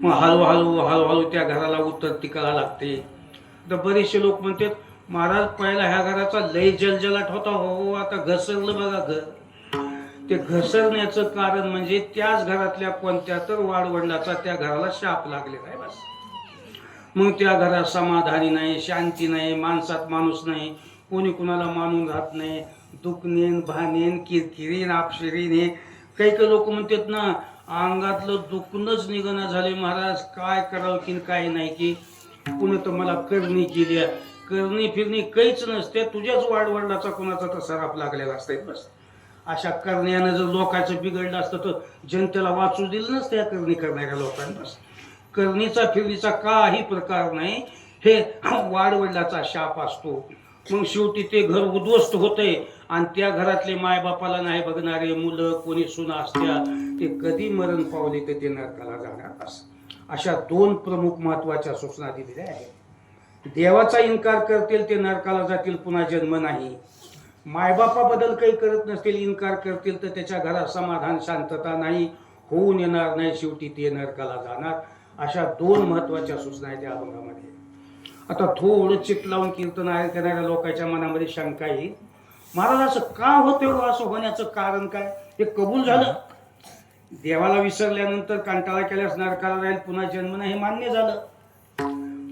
मग हळूहळू त्या घराला उत्तर करा लागते. तर बरेचसे लोक म्हणतात महाराज पहिला ह्या घराचा लय जलजलाट होता, हो आता घसरलं बघा घर. ते घसरण्याचं कारण म्हणजे त्याच घरातल्या कोणत्या तर वाडवडिलाचा त्या घराला शाप लागलेला आहे बस. मग त्या घरात समाधानी नाही, शांती नाही, माणसात माणूस नाही, कोणी कुणाला मानून राहत नाही, दुखणेन भानेन किरकिरीन आपशिरीन. काही काही लोक म्हणतात ना अंगातलं दुखणंच निघणं झाले महाराज, काय करावं की काय नाही की. पुन्हा तर मला करणी केली, करणी फिरणी काहीच नसते, तुझ्याच वाडवडिलाचा कुणाचा तर सराप लागलेला असते बस. अशा करण्यानं जर लोकांचं बिघडलं असतं तर जनतेला वाचू दिलं नसतं या करणी करणाऱ्या लोकांना. करणीचा फिरणीचा काही प्रकार नाही, हे वाडवडिलाचा शाप असतो. मग शेवटी ते घर उद्ध्वस्त होते आणि त्या घरातले मायबापाला नाही बघणारे मुलं कोणी सुना असत्या ते कधी मरण पावले तर ते नरकाला जाणार. अशा दोन प्रमुख महत्वाच्या सूचना दिलेल्या आहेत. देवाचा इन्कार करतील ते नरकाला जातील, पुन्हा जन्म नाही. मायबापाबद्दल काही करत नसतील, इन्कार करतील तर त्याच्या घरात समाधान शांतता नाही, होऊन येणार नाही, शेवटी ते नरकाला जाणार. अशा दोन महत्वाच्या सूचना आहेत या अभंगामध्ये. आता थोडं चित लावून कीर्तन ऐकणाऱ्या लोकांच्या मनामध्ये शंका येईल, महाराज असं का होतं, असं होण्याचं कारण काय. हे कबूल झालं, देवाला विसरल्यानंतर कंटाळा केल्यास नरकाला राहील, पुन्हा जन्म नाही, हे मान्य झालं.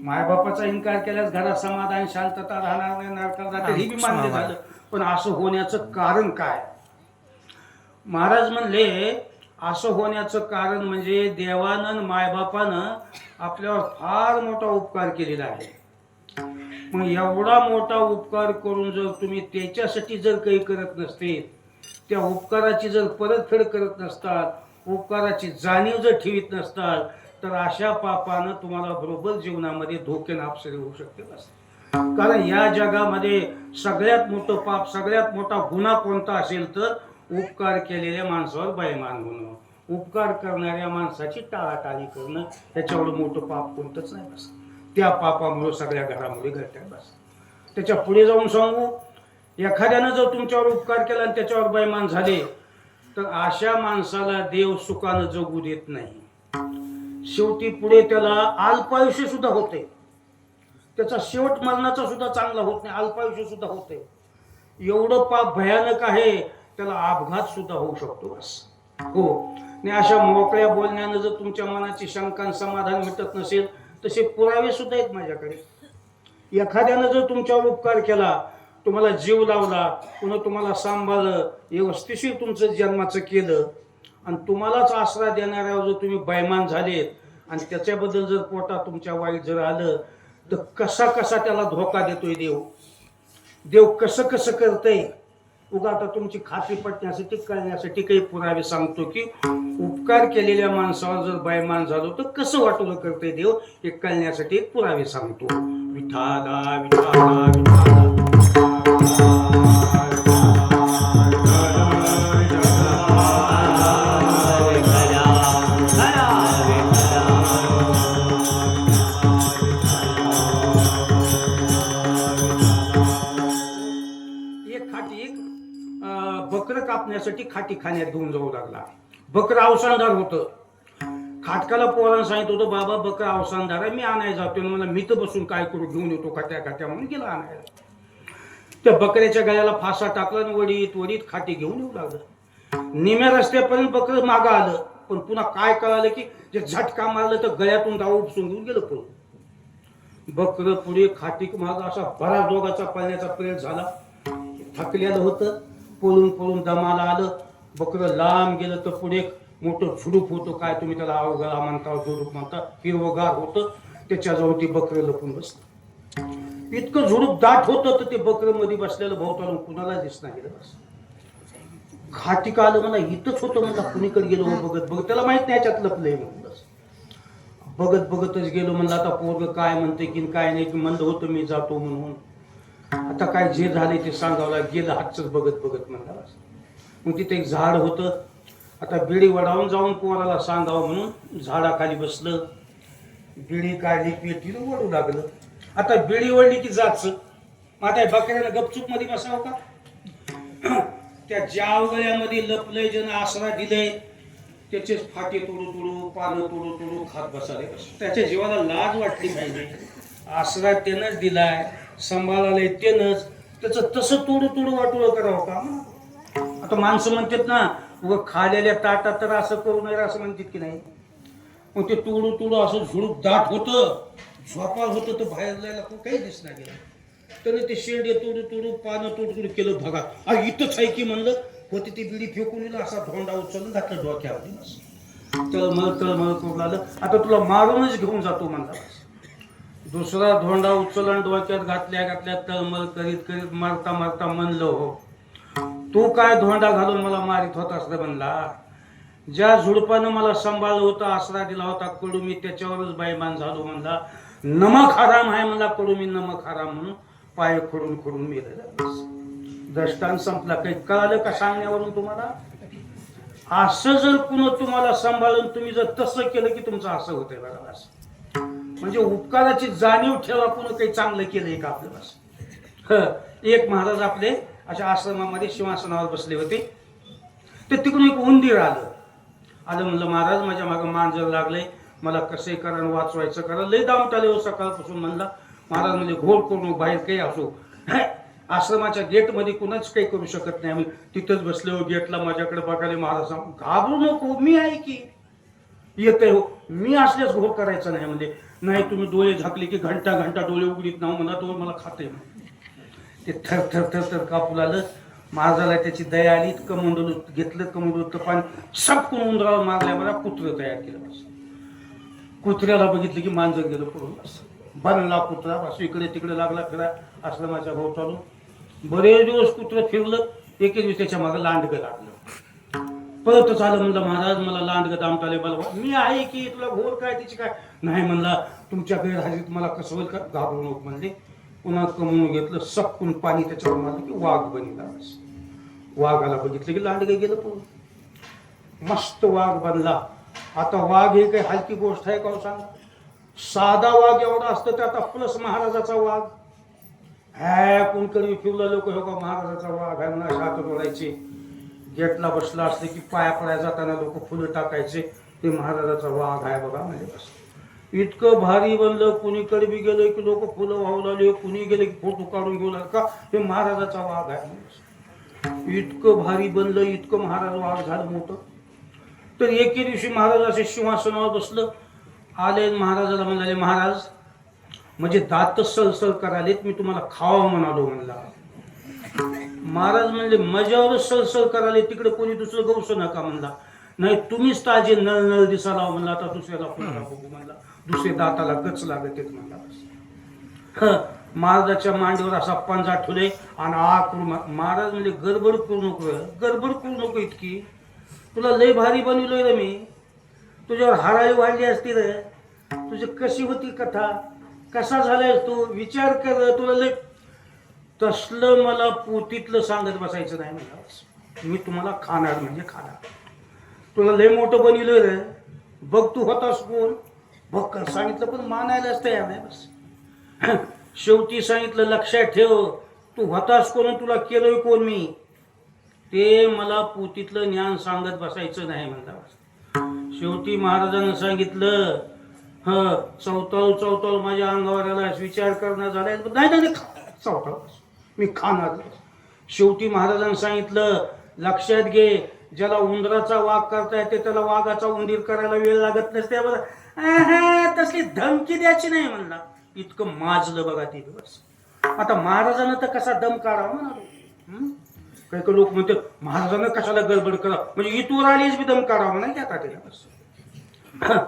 मायबापाचा इन्कार केल्यास घरात समाधान शांतता राहणार नाही, नरकाला जाते, हे बी मान्य झालं. पण असं होण्याचं कारण काय. महाराज म्हणले असं होण्याचं कारण म्हणजे देवानं मायबापानं आपल्यावर फार मोठा उपकार केलेला आहे. मग एवढा मोठा उपकार करून जर तुम्ही त्याच्यासाठी जर काही करत नसते, त्या उपकाराची जर परतफेड करत नसतात, उपकाराची जाणीव जर ठेवीत नसतात, तर अशा पापानं तुम्हाला बरोबर जीवनामध्ये धोके नापसरे होऊ शकते बस. कारण या जगामध्ये सगळ्यात मोठं पाप, सगळ्यात मोठा गुन्हा कोणता असेल तर उपकार केलेल्या माणसावर बैमान होणं, उपकार करणाऱ्या माणसाची टाळाटाळी करणं, त्याच्यावर मोठं पाप कोणतंच नाही बस. त्या पापामुळे सगळ्या घरामध्ये घडतात बस. त्याच्या पुढे जाऊन सांगू, एखाद्यानं जर तुमच्यावर उपकार केला आणि त्याच्यावर बैमान झाले तर अशा माणसाला देव सुखानं जगू देत नाही. शेवटी पुढे त्याला अल्पायुष्य सुद्धा होते, त्याचा शेवट मरणाचा सुद्धा चांगला होत नाही, अल्पायुष्य सुद्धा होते. एवढं पाप भयानक आहे, त्याला अपघात सुद्धा होऊ शकतो बस. हो, आणि अशा मोकळ्या बोलण्यानं जर तुमच्या मनाची शंका समाधान मिटत नसेल, तसे पुरावे सुद्धा आहेत माझ्याकडे. एखाद्यानं जर तुमच्यावर उपकार केला, तुम्हाला जीव लावला, पुन्हा तुम्हाला सांभाळलं, व्यवस्थिशीर तुमचं जन्माचं केलं, आणि तुम्हालाच आसरा देणाऱ्यावर जर तुम्ही बैमान झालेत आणि त्याच्याबद्दल जर पोटात तुमच्या वाईट जर आलं, तर कसा कसा त्याला धोका देतोय देव. देव कसं कसं करतंय. उगा आता तुमची खात्री पटण्यासाठी कळण्यासाठी काही पुरावे सांगतो की उपकार केलेल्या माणसावर जर बैमान झालो तर कसं वाटवलं करतंय देव, हे कळण्यासाठी एक पुरावे सांगतो. विठाला विठाला विठाला बकर कापण्यासाठी खाटी खाण्यात घेऊन जाऊ लागला. बकर अवसानदार होतं. खाटकाला पोरानं सांगितलं होतं, बाबा बकर अवसानदार आहे, मी आणायला जातो. मला मी तर बसून काय करू, घेऊन येतो खाट्या खाट्या म्हणून गेला आणायला. त्या बकऱ्याच्या गळ्याला फासा टाकला आणि वडीत वडीत खाटी घेऊन येऊ लागलं. निम्या रस्त्यापर्यंत बकर मागं आलं, पण पुन्हा काय कळालं की जे झटका मारलं तर गळ्यातून दाव उपसून घेऊन गेलं पळून. बकर पुढे खाटी माग असा बराच दोघाचा पळण्याचा प्रयत्न झाला. थकलेलं होतं, पळून पळून दमाला आलं. बकरं लांब गेलं तर पुढे मोठं झुडूप होतं, काय तुम्ही त्याला अवघडा म्हणता, झुडूप म्हणता, हिरवगार होतं, त्याच्याजवळ ते बकरं लपून बसलं. इतकं झुडूप दाट होतं तर ते बकरं मध्ये बसलेलं भोवतालून कुणाला दिसणार गेलं बस. खाटी का आलं, मला इथंच होतं म्हणला, कुणीकडे गेलो बघत बघत, त्याला माहित नाही याच्यात लपलंय म्हणून बस. बघत बघतच गेलो, म्हणलं आता पोरग काय म्हणते की काय नाही, की म्हणलं होतं मी जातो म्हणून, आता काय जे झाले ते सांगावं. गेलं हातच बघत बघत म्हणला. मग तिथे एक झाड होतं, आता बिडी वडावून जाऊन पोराला सांगावं म्हणून झाडाखाली बसलं. बिडी काढली, पेटीला वडू लागलं. आता बिडी वडली की जाच, आता बकऱ्याला गपचूप मध्ये बसावं का. त्या जावगळ्यामध्ये लपलंय, जण आसरा दिलंय, त्याचेच फाटे तोडू तोडू पानं तोडू तोडू खात बसाले. त्याच्या जीवाला लाज वाटली पाहिजे. आसरा त्यानंच दिलाय, सांभाळालंय त्यानंच, त्याचं तसं तोडू तोडू वाटोळं करावं का? आता माणसं म्हणतात ना, व खालेल्या ताटात तर असं करू नये असं म्हणतात की नाही. मग ते तोडू तोडू असं झुडूप दाट होतं, झोपा होतं, तर बाहेर जायला काही दिसणार गेलं. त्याने ते शेंडे तोडू तोडू पानं तोडू तोडू केलं. बघा इथंच आहे की म्हणलं, होती ती बिडी फेकून दिलं, असा धोंडा उचलून घातलं डोक्यावरती. तळमळ करू लागलं. आता तुला मारूनच घेऊन जातो म्हणला. दुसरा धोंडा उचलून डोक्यात घातल्या तळमळ करीत करीत मारता मारता म्हणलं, हो तू काय धोंडा घालून मला मारित होतास रे म्हणला. ज्या झुडपानं मला सांभाळलं होतं, आसरा दिला होता कडू, मी त्याच्यावरच बाईमान झालो म्हणला. नमक हराम आहे म्हणला कडू, मी नमक हराम म्हणून पाय खोडून खोडून मेलं. दृष्टांत संपला. काही कळालं का सांगण्यावरून तुम्हाला? असं जर कुणा तुम्हाला सांभाळून तुम्ही जर तसं केलं की तुमचं असं होतंय बघा. असं म्हणजे उपकाराची जाणीव ठेवा. कुणा काही चांगलं केलंय का आपल्याला? एक महाराज आपले अशा आश्रमामध्ये सिंहासनावर बसले होते. तर तिकडून एक उंदीर आलं. म्हणलं महाराज माझ्या मागं मांजर लागलंय, मला कसंही करा वाचवायचं करा. लय दामटाले हो सकाळपासून म्हणला. महाराज म्हणजे घोड करून बाहेर काही असो, आश्रमाच्या गेटमध्ये कुणाच काही करू शकत नाही. आम्ही तिथंच बसले हो गेटला, माझ्याकडे बघायला. महाराज घाबरू नको, मी आहे की येते हो, मी असल्यास घोर करायचं नाही. म्हणजे नाही तुम्ही डोळे झाकले की घंटा घंटा डोळे उघडीत नाव म्हणा, तो मला खाते. ते थर थर थर थर कापू लागलं. महाराजाला त्याची दया आली. कमंडल घेतलं, कमंडल पाणी सपकून उंदराला मारल्या. मला कुत्रं तयार केलं. बस कुत्र्याला बघितलं की मांजर गेलं पडून. बस बनला कुत्रा. बस इकडे तिकडे लागला फिरा आश्रमाच्या भाऊ चालून. बरेच दिवस कुत्रं फिरलं. एक दिवस त्याच्या मागं लांडगं लागलं. परत आलं. म्हणलं महाराज मला लांडगं दामटाले बलवा. मी आहे की, तुला घोर काय तिची काय नाही म्हणला. तुमच्या गैरहाजीत मला कसं होईल का? घाबरू नको म्हणले. पुन्हा कमवून घेतलं, सपकून पाणी त्याच्यावर मारलं की वाघ बनिला. वाघाला बघितलं की लांडगं गेलं पळून. मस्त वाघ बनला. आता वाघ हे काही हलकी गोष्ट आहे का सांगा? साधा वाघ एवढा असतं तर आता प्लस महाराजाचा वाघ. कोणतरी फिरलं लोक हो का महाराजाचा वाघ आहे म्हणा, हात जोडायचे. गेटला बसला असले की पाया पडायला जाताना लोक फुलं टाकायचे. ते महाराजाचा वाघ आहे बघा. म्हणजे बस इतकं भारी बनलं. कुणीकडे बी गेलं की लोक फुलं वाहू लागले. कुणी गेले की फोटो काढून घेऊ लागले का हे महाराजाचा वाघ आहे. इतकं भारी बनलं, इतकं महाराज वाघ झालं मोठं. तर एके दिवशी महाराज असे सिंहासनावर बसलं. आले महाराजाला म्हणाले, महाराज म्हणजे दात सलसल करालेत, मी तुम्हाला खावा म्हणालो म्हणला. महाराज म्हणले माझ्यावरच सलसल कराले, तिकडे कोणी दुसरं गवसं नका म्हणला. नाही तुम्हीच ताजे नळ नळ दिसाला म्हणला. आता दुसऱ्याला फुलाला बघू म्हणला. दुसरे दाताला गच लागत येत म्हणला. महाराजाच्या मांडीवर असा पंजा ठेवले आणि महाराज म्हणजे गडबड करू नको, गडबड करू नको इतकी. तुला लय भारी बनवलोय रे मी. तुझ्यावर हाराळी वाढली असती रे. तुझी कशी होती कथा, कसा झालाय तू विचार कर. तुला लय तसलं मला पोतीतलं सांगत बसायचं नाही म्हणा. मी तुम्हाला खाणार म्हणजे खाणार. तुला लय मोठं बनवलोय रे. बघ तू होतास कोण बघ सांगितलं पण मानायलाच तयार नाही. बस शेवटी सांगितलं लक्षात ठेव तू होतास कोण, तुला केलोय कोण मी, ते मला पोतीतलं ज्ञान सांगत बसायचं नाही म्हणता. शेवटी महाराजांना सांगितलं चौताळू चौताळू माझ्या अंगावर आला, विचार करणं झालाय. नाही चौताळू मी खाणार. शेवटी महाराजांना सांगितलं लक्षात घे, ज्याला उंदराचा वाघ करता येते त्याला वाघाचा उंदीर करायला वेळ लागत नसते. तसली धमकी द्यायची नाही म्हणला. इतकं माजलं बघा ते दिवस. आता महाराजांना तर कसा दम काढावा म्हणालो. काही काही लोक म्हणतात महाराजांना कशाला गडबड करा, म्हणजे इथवर आलीच बी दम काढावा नाही की आता त्याला.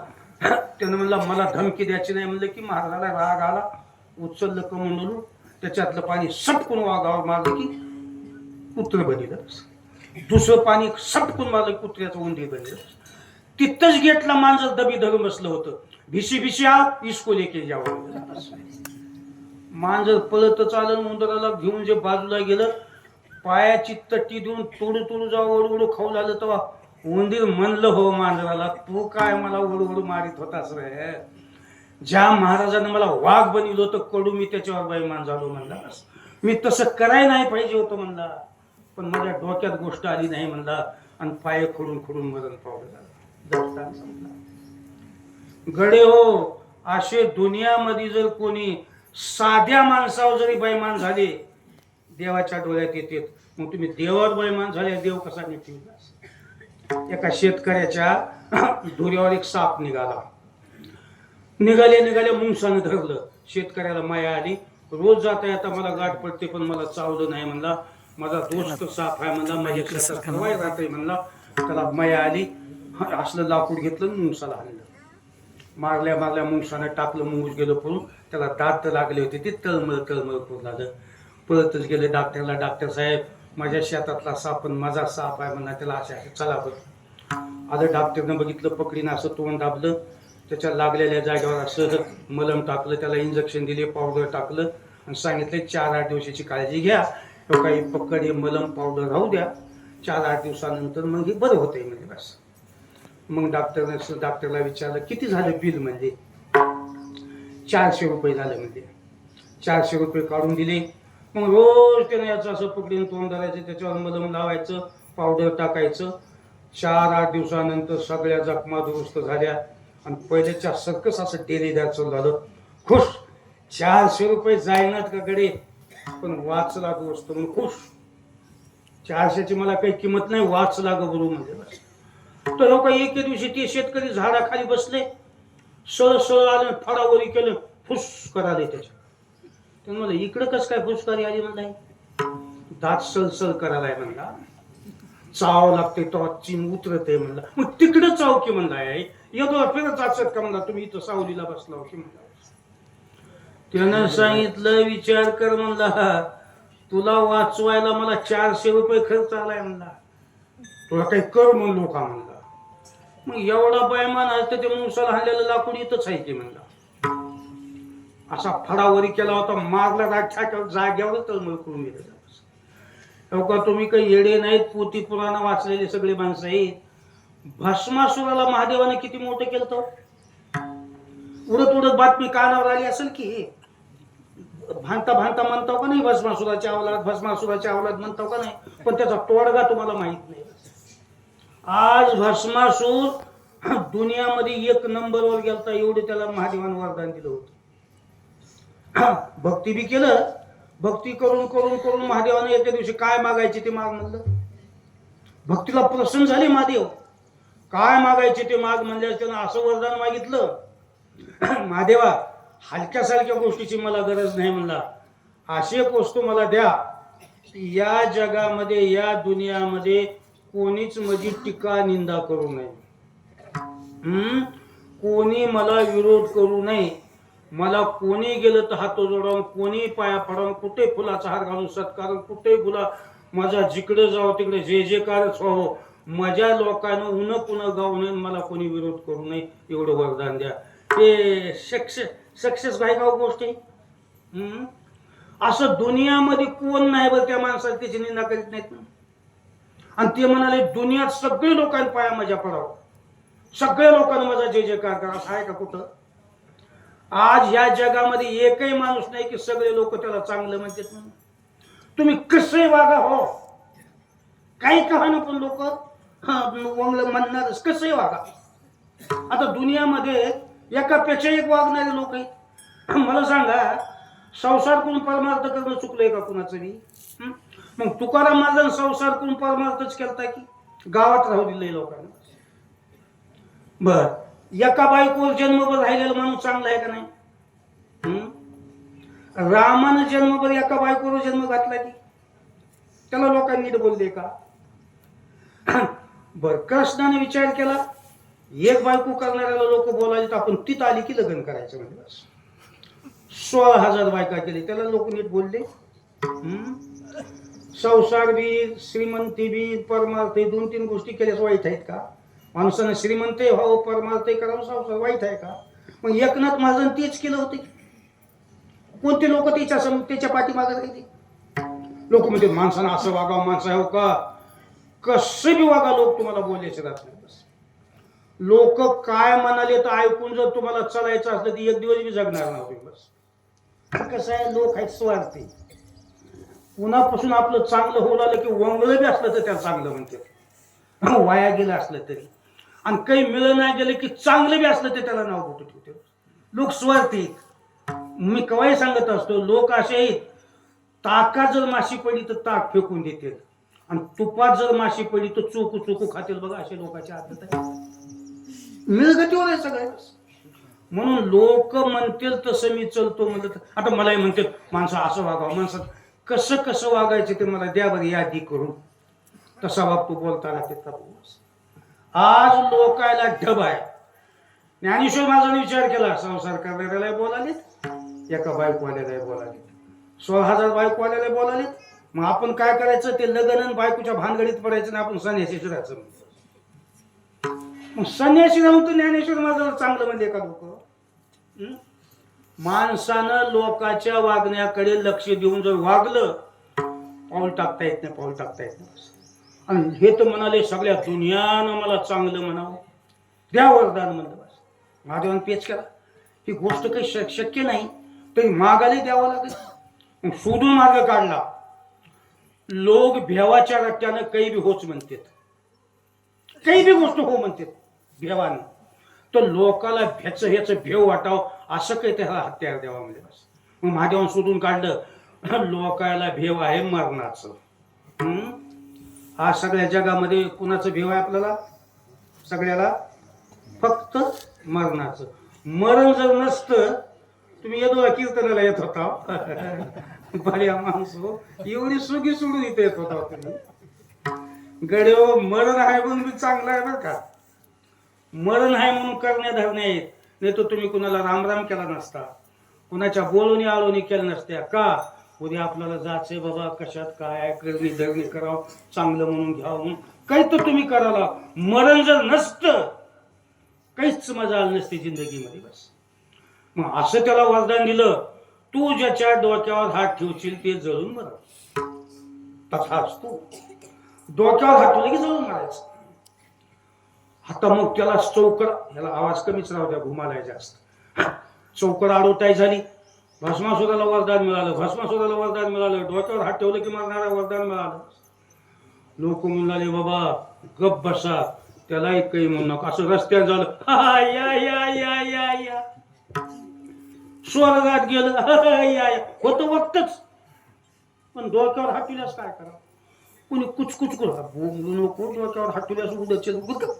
त्यानं म्हणला मला धमकी द्यायची नाही म्हणलं की महाराजाला राग आला. उचललं कमंडलू, त्याच्यातलं पाणी सटकून वाघावर मारलं की कुत्र बनिलं. दुसरं पाणी सटकून मारलं कुत्र्याचं उंदीर बनिलं. तिथंच गेटला मांजर दबी धरून बसलं होतं. भिशी भिशी आप इसको लेके जावं. मांजर पळत चाललं उंदराला घेऊन जे बाजूला गेलं, पायाची तट्टी देऊन तोडू तोडू जावं ओढू खाऊ लागलं. तेव्हा उंदीर म्हणलं हो मांजराला, तू काय मला ओढू मारित होतास रे. ज्या महाराजांनी मला वाघ बनवलं होतं कडू, मी त्याच्यावर बैमान झालो म्हणला. मी तसं करायला नाही पाहिजे होतं म्हणला, पण माझ्या डोक्यात गोष्ट आली नाही म्हणला आणि पाय खोडून खोडून मरण पावलं झालं. दस्तान संपला. गडे हो, असे दुनियामध्ये जर कोणी साध्या माणसावर जरी बैमान झाले देवाच्या डोळ्यात येते. मग तुम्ही देवावर बैमान झाले, देव कसा निघतील? एका शेतकऱ्याच्या धुऱ्यावर एक साप निघाला. निघाले मुंगसानं धरलं. शेतकऱ्याला माया आली. रोज जाता येता मला गाठ पडते, पण मला चावलं नाही म्हणला. माझा दोस्त साप आहे म्हणला, माझ्या शेतात खरवाय राहते म्हणला. त्याला माया आली. असलं लाकूड घेतलं, मुंगसाला आणलं. मारल्या मुंगसानं टाकलं. मुंगूस गेलं पळून. त्याला दात लागले होते, ते तळमळ करू लागलं. पळतच गेले डॉक्टरला. डॉक्टर साहेब, माझ्या शेतातला साप पण माझा साप आहे म्हणला. त्याला अशा चला बघ. आलं डॉक्टरनं बघितलं, पकडीनं असं तोंड दाबलं. त्याच्या लागलेल्या जागेवर असं मलम टाकलं, त्याला इंजेक्शन दिले, पावडर टाकलं आणि सांगितले 4-8 दिवसाची काळजी घ्या. काही पकड हे मलम पावडर राहू द्या, 4-8 दिवसानंतर मग हे बरं होतंय म्हणजे बस. मग डॉक्टरला विचारलं किती झालं बिल? म्हणजे 400 रुपये झालं. म्हणजे 400 रुपये काढून दिले. मग रोज त्यानं याचं असं पकडून तोंड धरायचं, त्याच्यावर मलम लावायचं, पावडर टाकायचं. 4-8 दिवसानंतर सगळ्या जखमा दुरुस्त झाल्या आणि पहिल्याच्या सर्कस असं डेली द्यायचं झालं. खुश. 400 रुपये जाईनात का कडे, पण वाचला दोस्त म्हणून खुश. 400ची मला काही किंमत नाही, वाचला ग गुरु म्हणजे बस. तर लोक एके दिवशी ते शेतकरी झाडाखाली बसले, सळ आलं, फडावरी केलं, फुस कराले त्याच्या. तर म्हणलं इकडं कस काय फुसकारी आली म्हणलाय? दात सळ करायलाय म्हणला. चाव लागते तो चिम उतरते म्हणला. मग तिकडं चाव की म्हणलाय, येतो फिरत जाचत का म्हणला, तुम्ही इथं सावलीला बसला की म्हणला. त्यानं सांगितलं विचार कर म्हणला, तुला वाचवायला मला 400 रुपये खर्च आलाय म्हणला. तुला काही कर म्हणलो का म्हणला. मग एवढा बैमान असतं ते मुंगसाला हाणलेलं लाकूड इथंच आहे की म्हणला. असा फडावरी केला होता, मारला राख्या जाग्यावर तळमळ करून गेले. तुम्ही काही येडे नाहीत, पोथी पुराण वाचलेले सगळे माणसं आहेत. भस्मासुराला महादेवाने किती मोठं केलं तो. उडत बातमी कानावर आली असेल की, भांता म्हणताव का नाही, भस्मासुराच्या अवलाद म्हणताव का नाही, पण त्याचा तोडगा तुम्हाला माहित नाही. आज भस्मासूर दुनियामध्ये 1 नंबरवर गेलता, एवढे त्याला महादेवानं वरदान दिलं होतं. भक्ती बी केलं. भक्ती करून महादेवाने एका दिवशी काय मागायचे ते माग म्हणलं. भक्तीला प्रसन्न झाले महादेव. काय मागायचे ते माग म्हणल्यास त्यानं असं वरदान मागितलं, महादेवा हलक्या सारख्या गोष्टीची मला गरज नाही म्हणला. अशी एक वस्तू मला द्या, या जगामध्ये या दुनियामध्ये कोणीच माझी टीका निंदा करू नये, कोणी मला विरोध करू नये. मला कोणी गेलं तर हात जोडावून, कोणी पाया पडावून, कुठे फुलाचा हार घालून सत्कार, कुठे फुला माझा जिकडे जावं तिकडे जे जे कारच व्हावं, माझ्या लोकांना उन पुन्हा गाऊ नये, मला कोणी विरोध करू नये, एवढं वरदान द्या. ते सक्सेस बायकाव गोष्ट आहे. असं दुनियामध्ये कोण नाही बरं त्या माणसाला त्याची निंदा करीत नाहीत. आणि ते म्हणाले दुनियात सगळे लोकांना पाया माझ्या पडावं, सगळ्या लोकांना माझा जे जे कार करा. असं आहे का कुठं? आज या जगामध्ये एकही माणूस नाही की सगळे लोक त्याला चांगलं म्हणतात. तुम्ही कसे वागा हो, काही कहाणं पण लोक म्हणणारच, कसे वागा. आता दुनियामध्ये एकापेक्षा एक वागणारे लोक आहेत. मला सांगा, संसार करून परमार्थ करणं चुकलंय का कुणाचं बी? मग तुकाराम महाराजांनी संसार करून परमार्थच केलता की गावात राहू दिलंय लोकांना? बर, एका बायकोवर जन्मभर राहिलेला माणूस चांगला आहे का नाही? रामानं जन्मभर एका बायकोवर जन्म घातला की त्याला लोकांनी नीट बोलले का? बर, कृष्णाने विचार केला, एक बायको करणाऱ्याला लोक बोलायचे, आपण तिथं आली की लग्न करायचं म्हणजे बस. 16,000 बायका केली, त्याला लोक नीट बोलले? संसार बी, श्रीमंती बी, परमार्थ, 2-3 गोष्टी केल्यास वाईट आहेत का? माणसानं श्रीमंत व्हावं, परमार्थ करावं, संसार वाईट आहे का? मग एकनाथ महाराजांनी तेच केलं होते. कोणते लोक त्याच्या पाठीमागे राहिले? लोक म्हणजे माणसानं असं वागावं, माणसा हो का कसं बी वागा, लोक तुम्हाला बोलायचे राहत नाही. बस लोक काय म्हणाले तर ऐकून जर तुम्हाला चालायचं असलं तर एक दिवस बी जगणार नाही. बस कसं आहे, लोक आहेत स्वार्थी. पुन्हापासून आपलं चांगलं होऊ लागलं की वंगलं बी असलं तर त्याला चांगलं म्हणते, वाया गेलं असलं तरी. आणि काही मिळं नाही गेलं की चांगलं बी असलं ते त्याला नाव कुठं ठेवते. लोक स्वार्थी. मी केव्हाही सांगत असतो, लोक असे आहेत, ताकात जर माशी पडली तर ताक फेकून देतील, आणि तुपात जर माशी पडली तर चोकू चोकू खातील. बघा असे लोकांची आदत आहे. मिळगतीवर आहे सगळ्या. म्हणून लोक म्हणतील तसं मी चलतो म्हणलं. आता मलाही म्हणते माणसं असं वागावं. माणसात कसं कसं वागायचं ते मला द्या बरं यादी करून. तसा बाप तू बोलताना तिथला बोल. आज लोकायला ढब आहे. ज्ञानेश्वर माझा विचार केला, संसार करणाऱ्याला बोलाले, एका बायकोवाल्याला बोलाले, 16,000 बायकोवाल्याला बोलाले. मग आपण काय करायचं, ते लग्न बायकोच्या भानगडीत पडायचं नाही, आपण संन्यासीच राहायचं. मग संन्यासी राहून तर ज्ञानेश्वर माझं चांगलं म्हणजे का लोक. माणसानं लोकांच्या वागण्याकडे लक्ष देऊन जर वागलं, पाऊल टाकता येत नाही, पाऊल टाकता येत नाही. आणि हे तर म्हणाले सगळ्या दुनियानं मला चांगलं म्हणावं, द्या वरदान म्हणलं. बस महादेवानं पेच केला. ही गोष्ट काही शक्य नाही, तरी मागायला द्यावं लागेल. मग शोधून मार्ग काढला. लोक भेवाच्या रट्ट्यानं काही बी होच म्हणतात, काही बी गोष्ट हो म्हणतात भेवानं. तर लोकाला ह्याच भेव वाटावं असं काही त्याला हत्यार द्यावा म्हणजे. बस मग महादेवानं शोधून काढलं, लोकाला भेव आहे मरणाचं. आज सगळ्या जगामध्ये कुणाचं भेव आहे आपल्याला? सगळ्याला फक्त मरणाचं. मरण जर नसतं, तुम्ही येतो कीर्तनाला येत होता बऱ्या माणसो, एवढी सुगी सोडून इथे येत होता तुम्ही. गड्यो मरण आहे म्हणून चांगलं आहे बरं का. मरण आहे म्हणून करण्या धरण्या येत नाही, तर तुम्ही कुणाला रामराम केला नसता, कुणाच्या बोलूनी आळोनी केल्या नसत्या का. उद्या आपल्याला जायचंय बाबा, कशात काय करणी धरणी करावं, चांगलं म्हणून घ्यावं, काही तर तुम्ही करायला. मरण जर नसतं, काहीच मजा आली नसते जिंदगीमध्ये. बस मग असं त्याला वरदान दिलं, तू ज्याच्या डोक्यावर हात ठेवशील ते जळून मर. तसाच तू डोक्यावर हात ठेवले की जळून मारायचं. आता मग त्याला चौकड, याला आवाज कमीच राहू द्या, घुमाला जास्त. चौकड आडोटाय झाली. भस्मासुराला वरदान मिळालं, भस्मासुराला वरदान मिळालं, डोक्यावर हात ठेवलं की मारणारा वरदान मिळालं. लोक म्हणाले बाबा गप बसा, त्याला एक काही म्हणू नका. असं रस्त्यात झालं, या या या या या स्वर्गात गेलं, या होतं वक्तच. पण डोक्यावर हात ठेवल्यास काय करा. कुणी कुचकुच करू बोलू नको, डोक्यावर हात ठेवल्यास उद्या